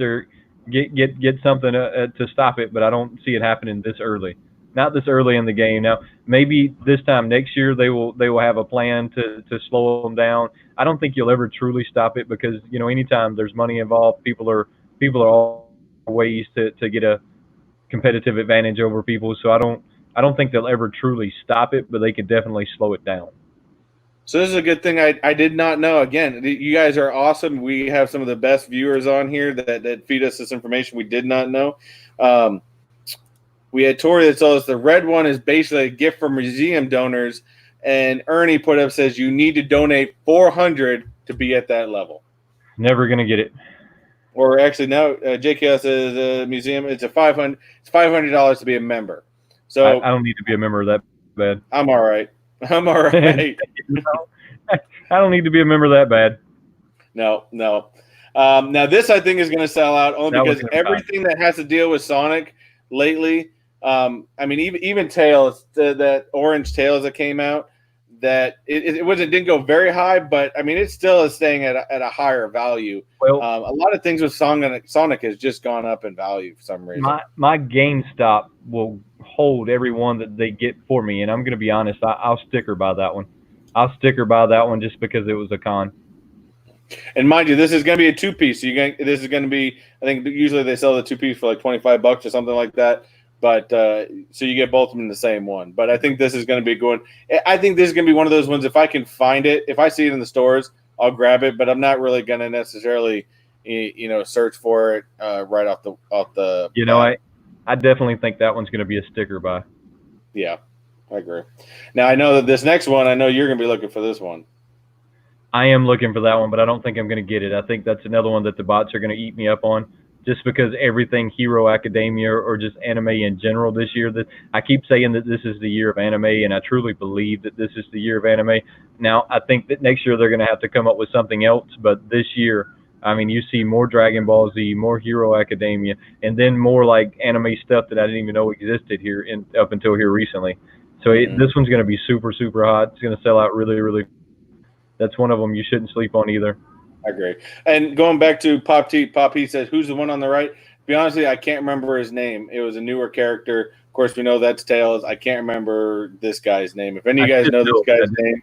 something to stop it, but I don't see it happening this early. Not this early in the game. Now, maybe this time next year they will have a plan to slow them down. I don't think you'll ever truly stop it because anytime there's money involved, people are all ways to get a competitive advantage over people. So I don't think they'll ever truly stop it, but they could definitely slow it down. So this is a good thing I did not know. Again, you guys are awesome. We have some of the best viewers on here that feed us this information we did not know. We had Tori that told us the red one is basically a gift from museum donors, and Ernie put up says you need to donate $400 to be at that level. Never gonna get it. Or actually, no. JKS says a museum. It's $500 to be a member. So I don't need to be a member of that bad. I'm all right. I don't need to be a member that bad. No. Now this I think is going to sell out only because everything that has to deal with Sonic lately. I mean, even Tails, that orange Tails that came out, that it didn't go very high, but I mean, it still is staying at a higher value. Well, a lot of things with Sonic has just gone up in value for some reason. My GameStop will hold every one that they get for me, and I'm going to be honest, I'll sticker by that one. I'll sticker by that one just because it was a con. And mind you, this is going to be a 2-piece. So this is going to be, I think usually they sell the 2-piece for like $25 or something like that. But so you get both of them in the same one. But I think this is going to be going. I think this is going to be one of those ones. If I can find it, if I see it in the stores, I'll grab it. But I'm not really going to necessarily, search for it right off the. I definitely think that one's going to be a sticker buy. Yeah, I agree. Now I know that this next one, I know you're going to be looking for this one. I am looking for that one, but I don't think I'm going to get it. I think that's another one that the bots are going to eat me up on. Just because everything Hero Academia or just anime in general this year, that I keep saying that this is the year of anime, and I truly believe that this is the year of anime. Now, I think that next year they're going to have to come up with something else, but this year, I mean, you see more Dragon Ball Z, more Hero Academia, and then more like anime stuff that I didn't even know existed here up until here recently. So this one's going to be super, super hot. It's going to sell out really, really. That's one of them you shouldn't sleep on either. I agree. And going back to Pop T says, who's the one on the right? To be honest with you, I can't remember his name. It was a newer character. Of course, we know that's Tails. I can't remember this guy's name. If any of you guys know this guy's name,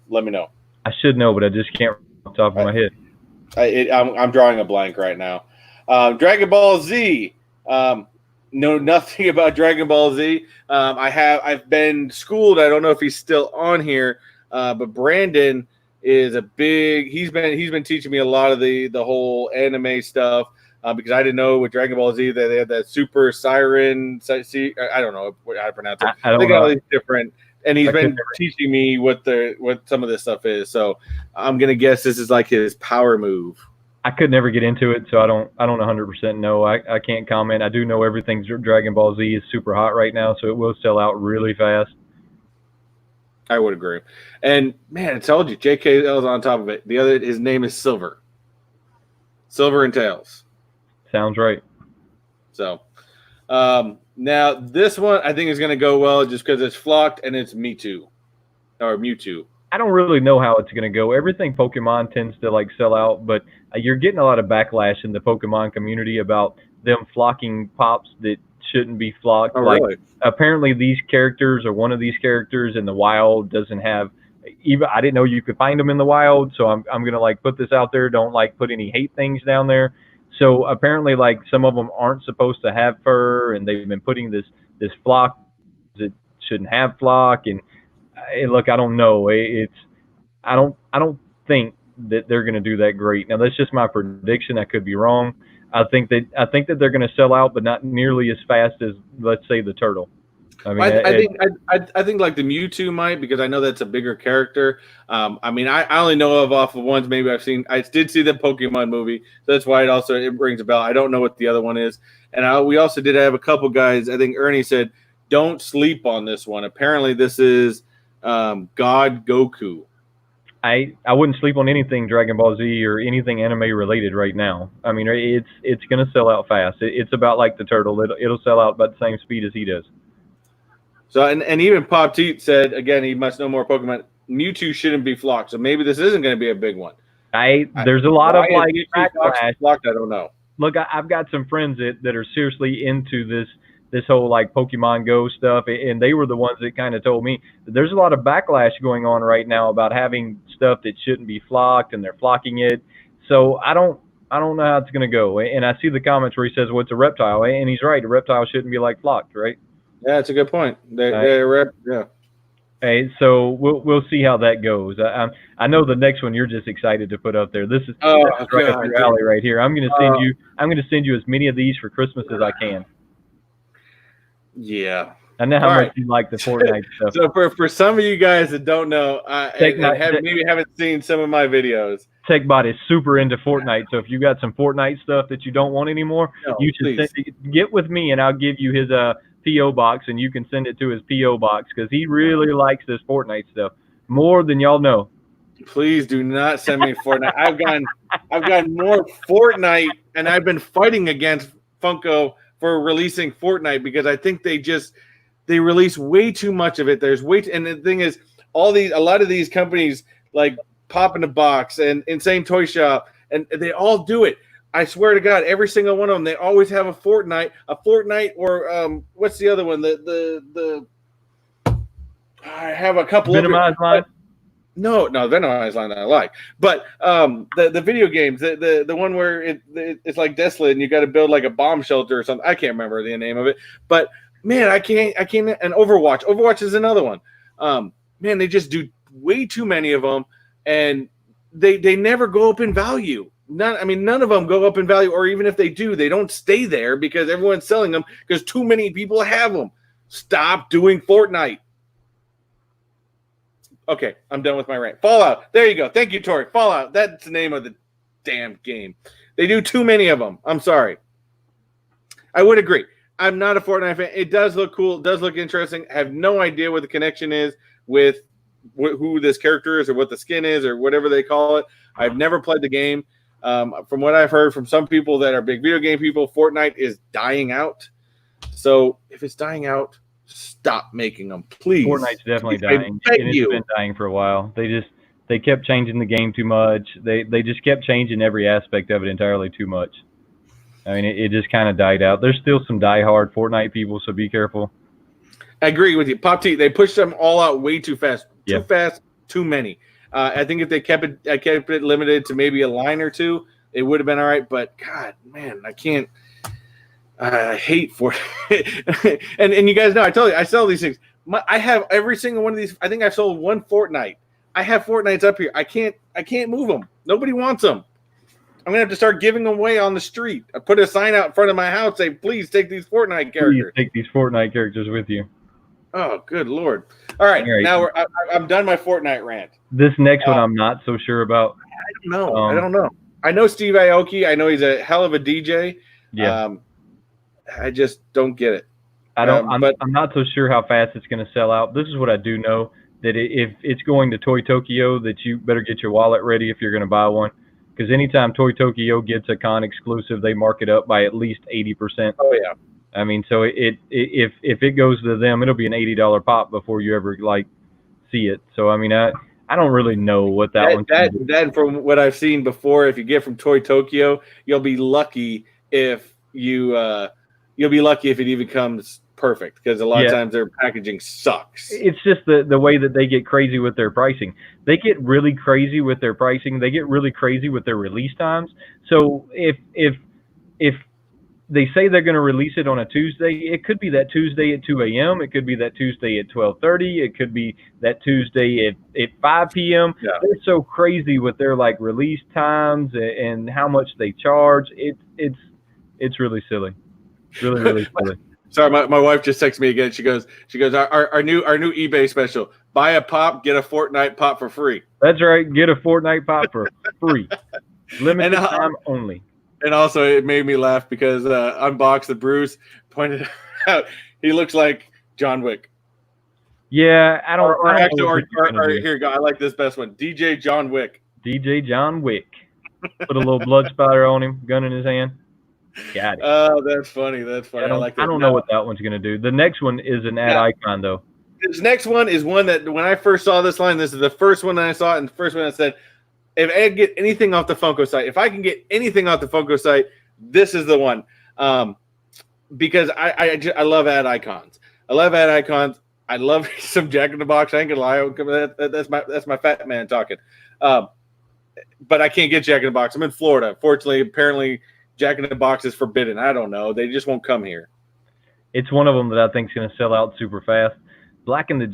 let me know. I should know, but I just can't off the top of my head. I'm drawing a blank right now. Dragon Ball Z. Know nothing about Dragon Ball Z. I've been schooled. I don't know if he's still on here, but Brandon is he's been teaching me a lot of the whole anime stuff because I didn't know with Dragon Ball Z that they had that Super Siren. I don't know how to pronounce it. I don't know. Got all these different, and he's been teaching me what some of this stuff is. So I'm gonna guess this is like his power move. I could never get into it, so I don't 100% know. I can't comment. I do know everything's Dragon Ball Z is super hot right now, so it will sell out really fast. I would agree. And man, I told you, JK is on top of it. His name is Silver. Silver and Tails. Sounds right. So now this one I think is going to go well just because it's flocked and it's Mewtwo. I don't really know how it's going to go. Everything Pokemon tends to like sell out, but you're getting a lot of backlash in the Pokemon community about them flocking pops that shouldn't be flocked. Oh, really? Apparently these characters or one of these characters in the wild doesn't have even. I didn't know you could find them in the wild, so I'm gonna like put this out there. Don't like put any hate things down there. So apparently like some of them aren't supposed to have fur, and they've been putting this flock that shouldn't have flock. And look, I don't know. I don't think that they're gonna do that great. Now that's just my prediction. I could be wrong. I think that they're going to sell out, but not nearly as fast as, let's say, the turtle. I mean, I think like the Mewtwo might, because I know that's a bigger character. I mean, I only know of off of ones maybe I've seen. I did see the Pokemon movie, so that's why it rings a bell. I don't know what the other one is, and we also did have a couple guys. I think Ernie said, "Don't sleep on this one." Apparently, this is God Goku. I wouldn't sleep on anything Dragon Ball Z or anything anime related right now. I mean, it's going to sell out fast. It's about like the turtle. It'll sell out about the same speed as he does. So, and even Pop Teat said, again, he must know more Pokemon. Mewtwo shouldn't be flocked, so maybe this isn't going to be a big one. There's a lot of like backlash. Flocked, I don't know. Look, I've got some friends that are seriously into this whole like Pokemon Go stuff, and they were the ones that kind of told me that there's a lot of backlash going on right now about having stuff that shouldn't be flocked, and they're flocking it. So I don't know how it's going to go. And I see the comments where he says, "Well, it's a reptile," and he's right. A reptile shouldn't be like flocked, right? Yeah, that's a good point. Yeah. Hey, so we'll see how that goes. I know the next one you're just excited to put up there. This is right up your alley right here. I'm going to send you as many of these for Christmas as I can. Yeah. I know how much you like the Fortnite stuff. So for some of you guys that don't know, maybe haven't seen some of my videos, Techbot is super into Fortnite. So if you got some Fortnite stuff that you don't want anymore, you should get with me and I'll give you his P.O. box, and you can send it to his P.O. box, because he really likes this Fortnite stuff more than y'all know. Please do not send me Fortnite. I've gotten more Fortnite, and I've been fighting against Funko for releasing Fortnite, because I think they release way too much of it. And the thing is, a lot of these companies like Pop in the Box and Insane Toy Shop, and they all do it. I swear to God, every single one of them, they always have a Fortnite, or what's the other one? I have a couple of Venomized line. No, Venomized line I like, but the video games, the one where it's like Desolate and you got to build like a bomb shelter or something. I can't remember the name of it, but man, I can't. And Overwatch is another one. Man, they just do way too many of them, and they never go up in value. None of them go up in value, or even if they do, they don't stay there because everyone's selling them because too many people have them. Stop doing Fortnite. Okay, I'm done with my rant. Fallout. There you go. Thank you, Tori. Fallout. That's the name of the damn game. They do too many of them. I'm sorry. I would agree. I'm not a Fortnite fan. It does look cool. It does look interesting. I have no idea what the connection is with who this character is or what the skin is or whatever they call it. I've never played the game. From what I've heard from some people that are big video game people, Fortnite is dying out. So if it's dying out, stop making them, please. Fortnite's definitely dying. It's been dying for a while. They kept changing the game too much. They just kept changing every aspect of it entirely too much. I mean, it just kind of died out. There's still some diehard Fortnite people, so be careful. I agree with you. Pop T, they pushed them all out way too fast. Too fast, too many. I think if they kept it limited to maybe a line or two, it would have been all right. But God, man, I can't. I hate Fortnite. and you guys know, I told you, I sell these things. I have every single one of these. I think I've sold one Fortnite. I have Fortnites up here. I can't move them. Nobody wants them. I'm gonna have to start giving them away on the street. I put a sign out in front of my house, say, "Please take these Fortnite characters." Please take these Fortnite characters with you. Oh, good Lord! All right. Now I'm done my Fortnite rant. This next one, I'm not so sure about. I don't know. I know Steve Aoki. I know he's a hell of a DJ. Yeah. I just don't get it. I'm not so sure how fast it's going to sell out. This is what I do know, that if it's going to Toy Tokyo, that you better get your wallet ready if you're going to buy one. Because anytime Toy Tokyo gets a con exclusive, they mark it up by at least 80%. Oh, yeah. I mean, so if it goes to them, it'll be an $80 pop before you ever, see it. So, I mean, I don't really know what that from what I've seen before, if you get from Toy Tokyo, you'll be lucky if you'll be lucky if it even comes perfect, because a lot of times their packaging sucks. It's just the way that they get crazy with their pricing. They get really crazy with their pricing. They get really crazy with their release times. So if they say they're going to release it on a Tuesday, it could be that Tuesday at 2 a.m. It could be that Tuesday at 12:30. It could be that Tuesday at 5 p.m. Yeah. They're so crazy with their release times and how much they charge. It's really silly. Really, really silly. Sorry, my wife just texted me again. She goes, our new eBay special: buy a pop, get a Fortnite pop for free. That's right. Get a Fortnite pop for free, limited time only. And also, it made me laugh because Unbox the Bruce pointed out he looks like John Wick. Yeah, I don't. Here, I like this best one: DJ John Wick. DJ John Wick. Put a little blood spatter on him, gun in his hand. Got it. Oh, that's funny. That's funny. I don't know what that one's going to do. The next one is an ad icon, though. This next one is one that when I first saw this line, this is the first one I saw, and the first one I said, if I get anything off the Funko site, if I can get anything off the Funko site, this is the one. Because I love ad icons. I love ad icons. I love some Jack in the Box. I ain't gonna lie. That's my fat man talking. But I can't get Jack in the Box. I'm in Florida. Fortunately, apparently, Jack in the Box is forbidden. I don't know. They just won't come here. It's one of them that I think is going to sell out super fast. Jack in the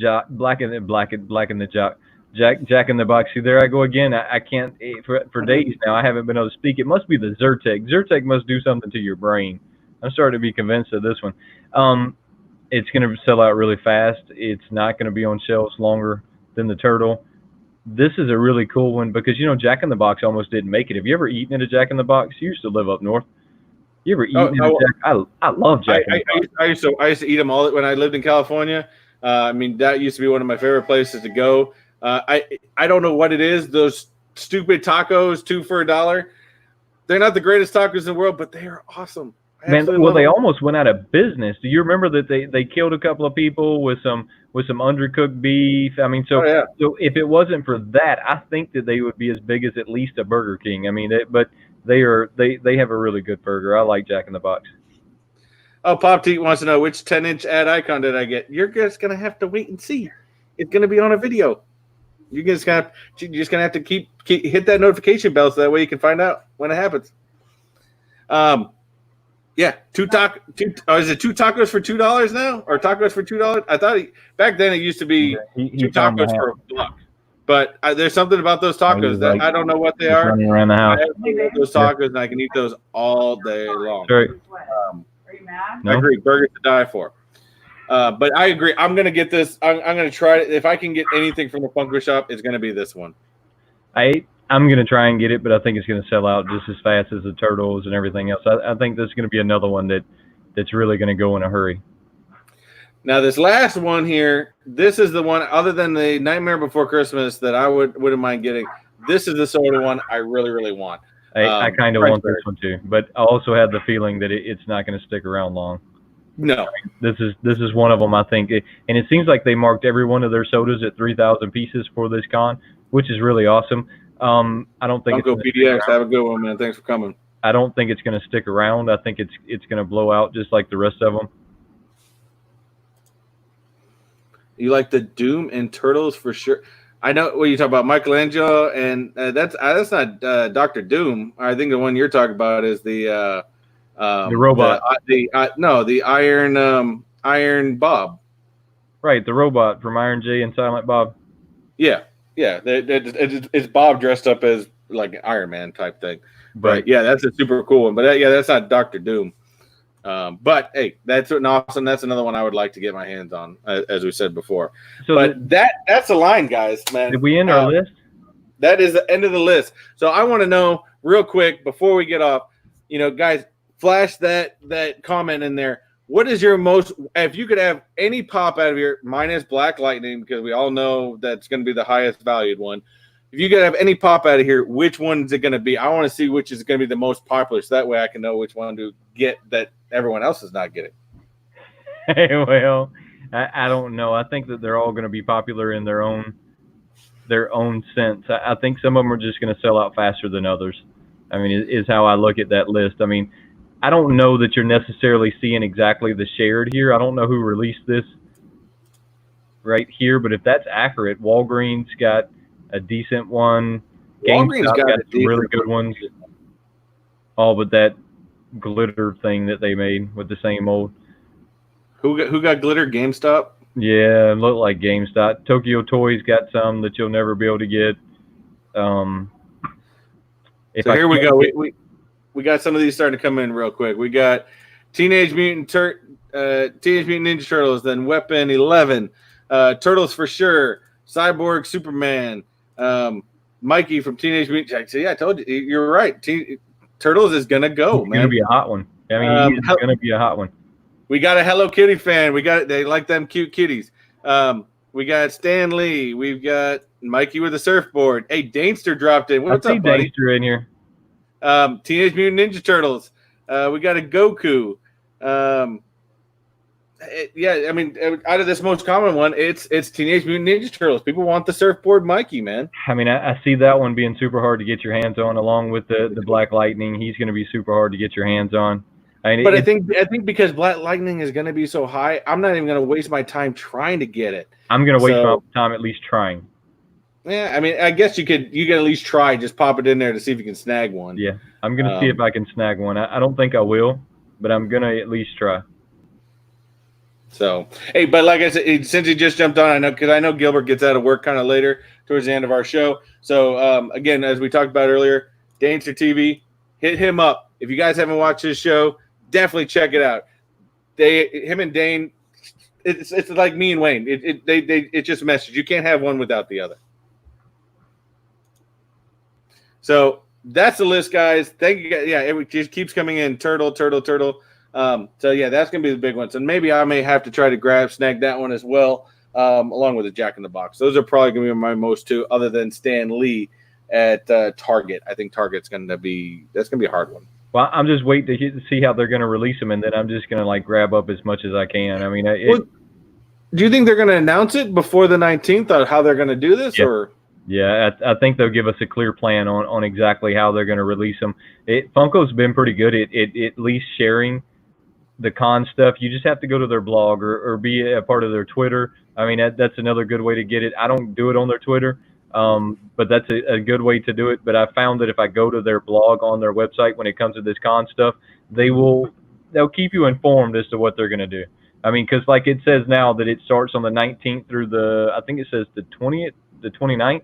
Box. See, there I go again. I can't for days now. I haven't been able to speak. It must be the Zyrtec. Zyrtec must do something to your brain. I'm starting to be convinced of this one. It's going to sell out really fast. It's not going to be on shelves longer than the turtle. This is a really cool one because, Jack in the Box almost didn't make it. Have you ever eaten at a Jack in the Box? You used to live up north. You ever eaten at a Jack? I love Jack in the Box. I used to eat them all when I lived in California. That used to be one of my favorite places to go. I don't know what it is. Those stupid tacos, 2 for $1. They're not the greatest tacos in the world, but they are awesome. Man, well, they almost went out of business. Do you remember that they killed a couple of people with some undercooked beef? I mean, so if it wasn't for that, I think that they would be as big as at least a Burger King. I mean, but they have a really good burger. I like Jack in the Box. Oh, Pop Teat wants to know which 10-inch ad icon did I get? You're just gonna have to wait and see. It's gonna be on a video. You're just gonna have to keep hit that notification bell so that way you can find out when it happens. Yeah, is it 2 tacos for $2 now, or tacos for $2? I thought back then it used to be 2 tacos for $1. But there's something about those tacos that I don't know what they are. Running around the house. I have those tacos, and I can eat those all day long. Right. Are you mad? I agree. Burgers to die for. But I agree. I'm gonna get this. I'm gonna try it. If I can get anything from the Funko shop, it's gonna be this one. I'm going to try and get it, but I think it's going to sell out just as fast as the turtles and everything else. I think this is going to be another one that's really going to go in a hurry. Now, this last one here, this is the one, other than the Nightmare Before Christmas, that I wouldn't mind getting. This is the sort of one I really, really want. I kind of want this one too, but I also have the feeling that it's not going to stick around long. No. This is one of them, I think. And it seems like they marked every one of their sodas at 3,000 pieces for this con, which is really awesome. I don't think Funko PDX, have a good one, man. Thanks for coming. I don't think it's going to stick around. I think it's going to blow out just like the rest of them. You like the Doom and Turtles for sure. I know what you talk about, Michelangelo, and that's not Dr. Doom. I think the one you're talking about is the robot. The Iron Bob. Right, the robot from Iron J and Silent Bob. Yeah. Yeah, it's Bob dressed up as like an Iron Man type thing. But yeah, that's a super cool one. But that's not Dr. Doom. But hey, that's awesome. That's another one I would like to get my hands on, as we said before. So but that's the line, guys, man. Did we end our list? That is the end of the list. So I want to know real quick before we get off, guys, flash that comment in there. What is your most, if you could have any pop out of here, minus Black Lightning, because we all know that's going to be the highest valued one. If you could have any pop out of here, which one is it going to be? I want to see which is going to be the most popular, so that way I can know which one to get that everyone else is not getting. Well, I don't know. I think that they're all going to be popular in their own sense. I think some of them are just going to sell out faster than others. I mean, is how I look at that list. I mean, I don't know that you're necessarily seeing exactly the shared here. I don't know who released this right here, but if that's accurate, Walgreens got a decent one. Walgreens got some really good ones. All but that glitter thing that they made with the same old. Who got glitter? GameStop? Yeah, it looked like GameStop. Tokyo Toys got some that you'll never be able to get. So here we go. We got some of these starting to come in real quick. We got Teenage Mutant Teenage Mutant Ninja Turtles, then Weapon 11, Turtles for sure, Cyborg, Superman, Mikey from Teenage Mutant. Yeah, I told you, you're right. Turtles is gonna go, It's man. gonna be a hot one. I mean, it's gonna be a hot one. We got a Hello Kitty fan. They like them cute kitties. We got Stan Lee. We've got Mikey with a surfboard. Hey, Danester dropped in. What's up, buddy? Danester in here. Teenage Mutant Ninja Turtles. We got a Goku. Yeah, I mean, out of this most common one, it's Teenage Mutant Ninja Turtles. People want the surfboard Mikey, man. I mean, I see that one being super hard to get your hands on, along with the Black Lightning. He's going to be super hard to get your hands on. I think because Black Lightning is going to be so high, I'm not even going to waste my time trying to get it. I'm going to waste my time at least trying. Yeah, I mean, I guess you could at least try. Just pop it in there to see if you can snag one. Yeah, I'm going to see if I can snag one. I don't think I will, but I'm going to at least try. So, hey, but like I said, since he just jumped on, I know Gilbert gets out of work kind of later towards the end of our show. So, again, as we talked about earlier, Dancer TV, hit him up. If you guys haven't watched his show, definitely check it out. Him and Dane, it's like me and Wayne. It's just a message. You can't have one without the other. So that's the list, guys. Thank you guys. Yeah, it just keeps coming in. Turtle. So yeah, that's gonna be the big one. So maybe I may have to try to snag that one as well, along with the Jack in the Box. Those are probably gonna be my most two, other than Stan Lee at Target. I think Target's gonna be a hard one. Well, I'm just waiting to see how they're gonna release them, and then I'm just gonna grab up as much as I can. I mean, do you think they're gonna announce it before the 19th on how they're gonna do this, or? Yeah, I think they'll give us a clear plan on exactly how they're going to release them. Funko's been pretty good at least sharing the con stuff. You just have to go to their blog or be a part of their Twitter. I mean, that's another good way to get it. I don't do it on their Twitter, but that's a good way to do it. But I found that if I go to their blog on their website when it comes to this con stuff, they'll keep you informed as to what they're going to do. I mean, because like it says now that it starts on the 19th through I think it says the 20th, the 29th.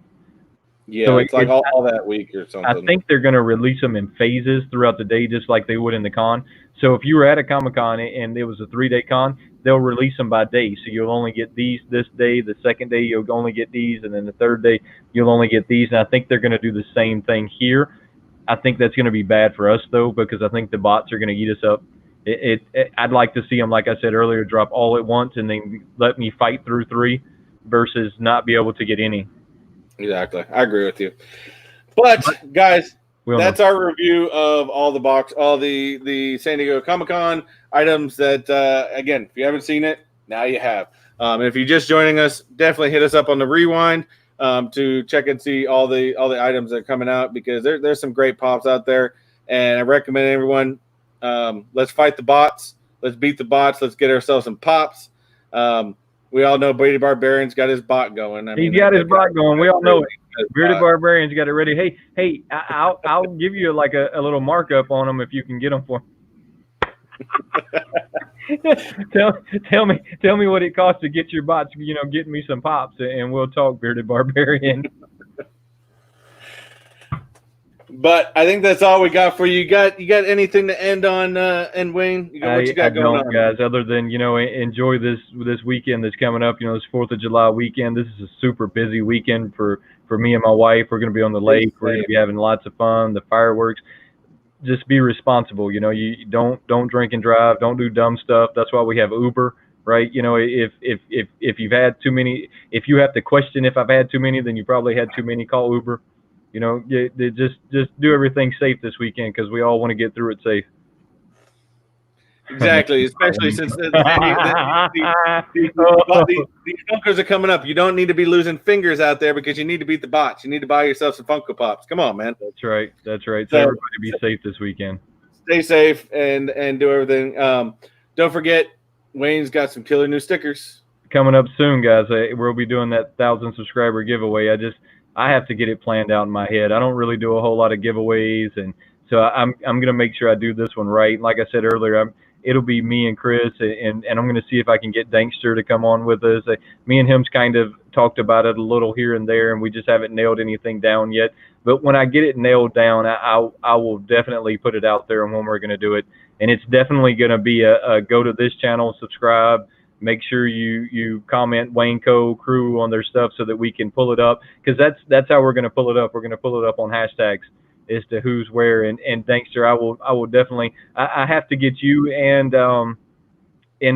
Yeah, so it's like all that week or something. I think they're going to release them in phases throughout the day, just like they would in the con. So if you were at a Comic-Con and it was a 3-day con, they'll release them by day. So you'll only get these this day. The second day, you'll only get these. And then the third day, you'll only get these. And I think they're going to do the same thing here. I think that's going to be bad for us, though, because I think the bots are going to eat us up. I'd like to see them, like I said earlier, drop all at once and then let me fight through 3 versus not be able to get any. Exactly. I agree with you. But guys, that's our review of all the San Diego Comic-Con items that, again, if you haven't seen it, now you have. And if you're just joining us, definitely hit us up on the rewind to check and see all the items that are coming out, because there's some great pops out there. And I recommend everyone, let's fight the bots. Let's beat the bots. Let's get ourselves some pops. We all know Bearded Barbarian's got his bot going. He's got his bot going. We all know it. Bearded Barbarian's got it ready. Hey, I'll give you a little markup on them if you can get them for tell me what it costs to get your bots, getting me some pops, and we'll talk Bearded Barbarian. But I think that's all we got for you. You got anything to end on, and Wayne? What you got going on, guys? Other than enjoy this weekend that's coming up. This 4th of July weekend. This is a super busy weekend for me and my wife. We're going to be on the lake. We're going to be having lots of fun. The fireworks. Just be responsible. You don't drink and drive. Don't do dumb stuff. That's why we have Uber, right? If you've had too many, if you have to question if I've had too many, then you probably had too many. Call Uber. Just do everything safe this weekend, because we all want to get through it safe. Exactly, especially since these Funkos are coming up. You don't need to be losing fingers out there, because you need to beat the bots. You need to buy yourself some Funko Pops. Come on, man. That's right. So everybody be safe this weekend. Stay safe and do everything. Don't forget, Wayne's got some killer new stickers coming up soon, guys. We'll be doing that 1,000 subscriber giveaway. I have to get it planned out in my head. I don't really do a whole lot of giveaways, and so I'm going to make sure I do this one right. Like I said earlier, it'll be me and Chris, and I'm going to see if I can get Dankster to come on with us. Me and him's kind of talked about it a little here and there, and we just haven't nailed anything down yet. But when I get it nailed down, I will definitely put it out there on when we're going to do it. and it's definitely going to be a go to this channel, subscribe. Make sure you comment WayneKo crew on their stuff so that we can pull it up, because that's how we're going to pull it up. We're going to pull it up on hashtags as to who's where. And Dankster, I will definitely. I have to get you and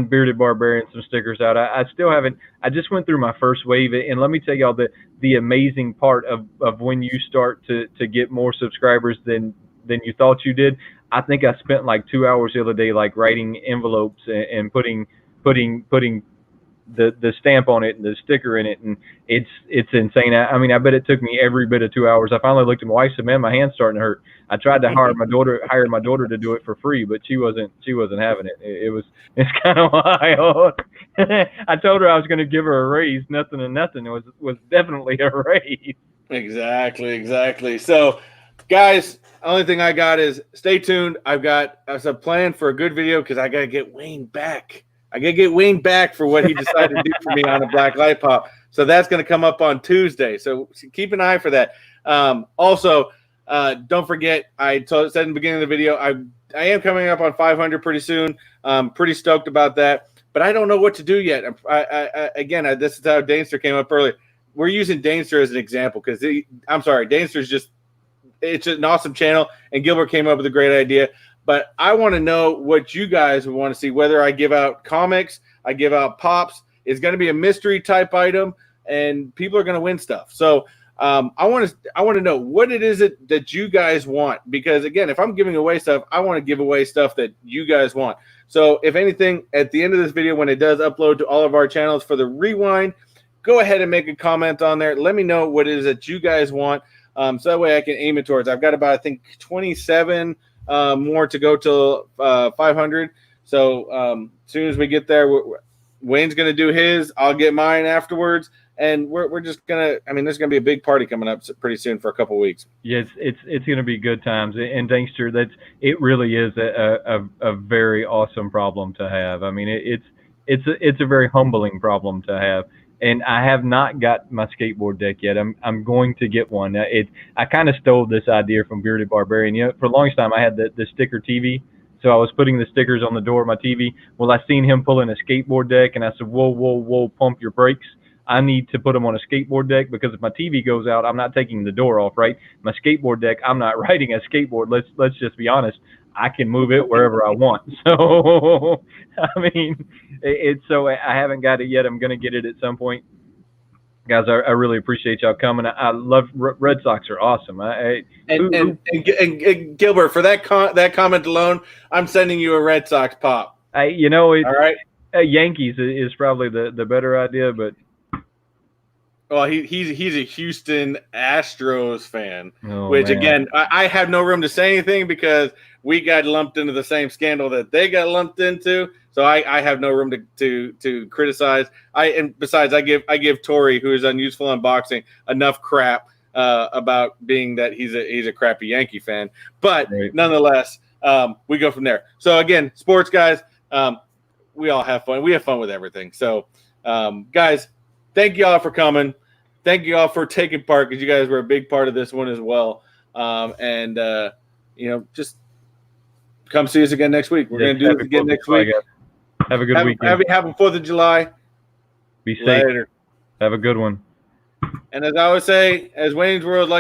Bearded Barbarian some stickers out. I still haven't. I just went through my first wave, and let me tell y'all the amazing part of when you start to get more subscribers than you thought you did. I think I spent like 2 hours the other day, like writing envelopes and putting the stamp on it and the sticker in it, and it's insane. I mean, I bet it took me every bit of 2 hours. I finally looked at my wife and said, "Man, my hand's starting to hurt." I tried to hire my daughter to do it for free, but she wasn't having it. It's kind of wild. I told her I was going to give her a raise. Nothing and nothing. It was definitely a raise. Exactly. So, guys, only thing I got is stay tuned. I've got a plan for a good video because I got to get Wayne back. I got to get Wayne back for what he decided to do for me on a Black Light Pop. So that's going to come up on Tuesday. So keep an eye for that. Also, don't forget, I said in the beginning of the video, I am coming up on 500 pretty soon. I'm pretty stoked about that. But I don't know what to do yet. Again, this is how Danester came up earlier. We're using Danester as an example because Danester's it's an awesome channel, and Gilbert came up with a great idea. But I want to know what you guys would want to see, whether I give out comics, I give out pops. It's going to be a mystery type item, and people are going to win stuff. So I want to know what it is that you guys want, because, again, if I'm giving away stuff, I want to give away stuff that you guys want. So if anything, at the end of this video, when it does upload to all of our channels for the rewind, go ahead and make a comment on there. Let me know what it is that you guys want, so that way I can aim it towards. I've got about, I think, 27 more to go till 500. So as soon as we get there, Wayne's going to do his. I'll get mine afterwards. And we're just going to – I mean, there's going to be a big party coming up pretty soon for a couple of weeks. Yeah, it's going to be good times. And Dankster, it really is a very awesome problem to have. I mean, it's a very humbling problem to have. And I have not got my skateboard deck yet. I'm going to get one. I kind of stole this idea from Bearded Barbarian. You know, for the longest time I had the sticker TV, so I was putting the stickers on the door of my TV. Well, I seen him pulling a skateboard deck, and I said, "Whoa, pump your brakes! I need to put them on a skateboard deck, because if my TV goes out, I'm not taking the door off, right? My skateboard deck, I'm not riding a skateboard. Let's just be honest. I can move it wherever I want." So, I mean, so I haven't got it yet. I'm going to get it at some point. Guys, I really appreciate y'all coming. I love Red Sox are awesome. And Gilbert, for that comment alone, I'm sending you a Red Sox pop. All right. Yankees is probably the better idea, but. Well, he's a Houston Astros fan, which, man, again, I have no room to say anything because we got lumped into the same scandal that they got lumped into. So I have no room to criticize. And besides, I give Tori, who is unuseful unboxing, enough crap about being that he's a crappy Yankee fan. But nonetheless, we go from there. So again, sports guys, we all have fun. We have fun with everything. So guys, thank you all for coming. Thank you all for taking part, because you guys were a big part of this one as well. Just come see us again next week. We're going to do this again next week. Have a good weekend. Happy 4th of July. Be safe. Later. Have a good one. And as I always say, as Wayne's World likes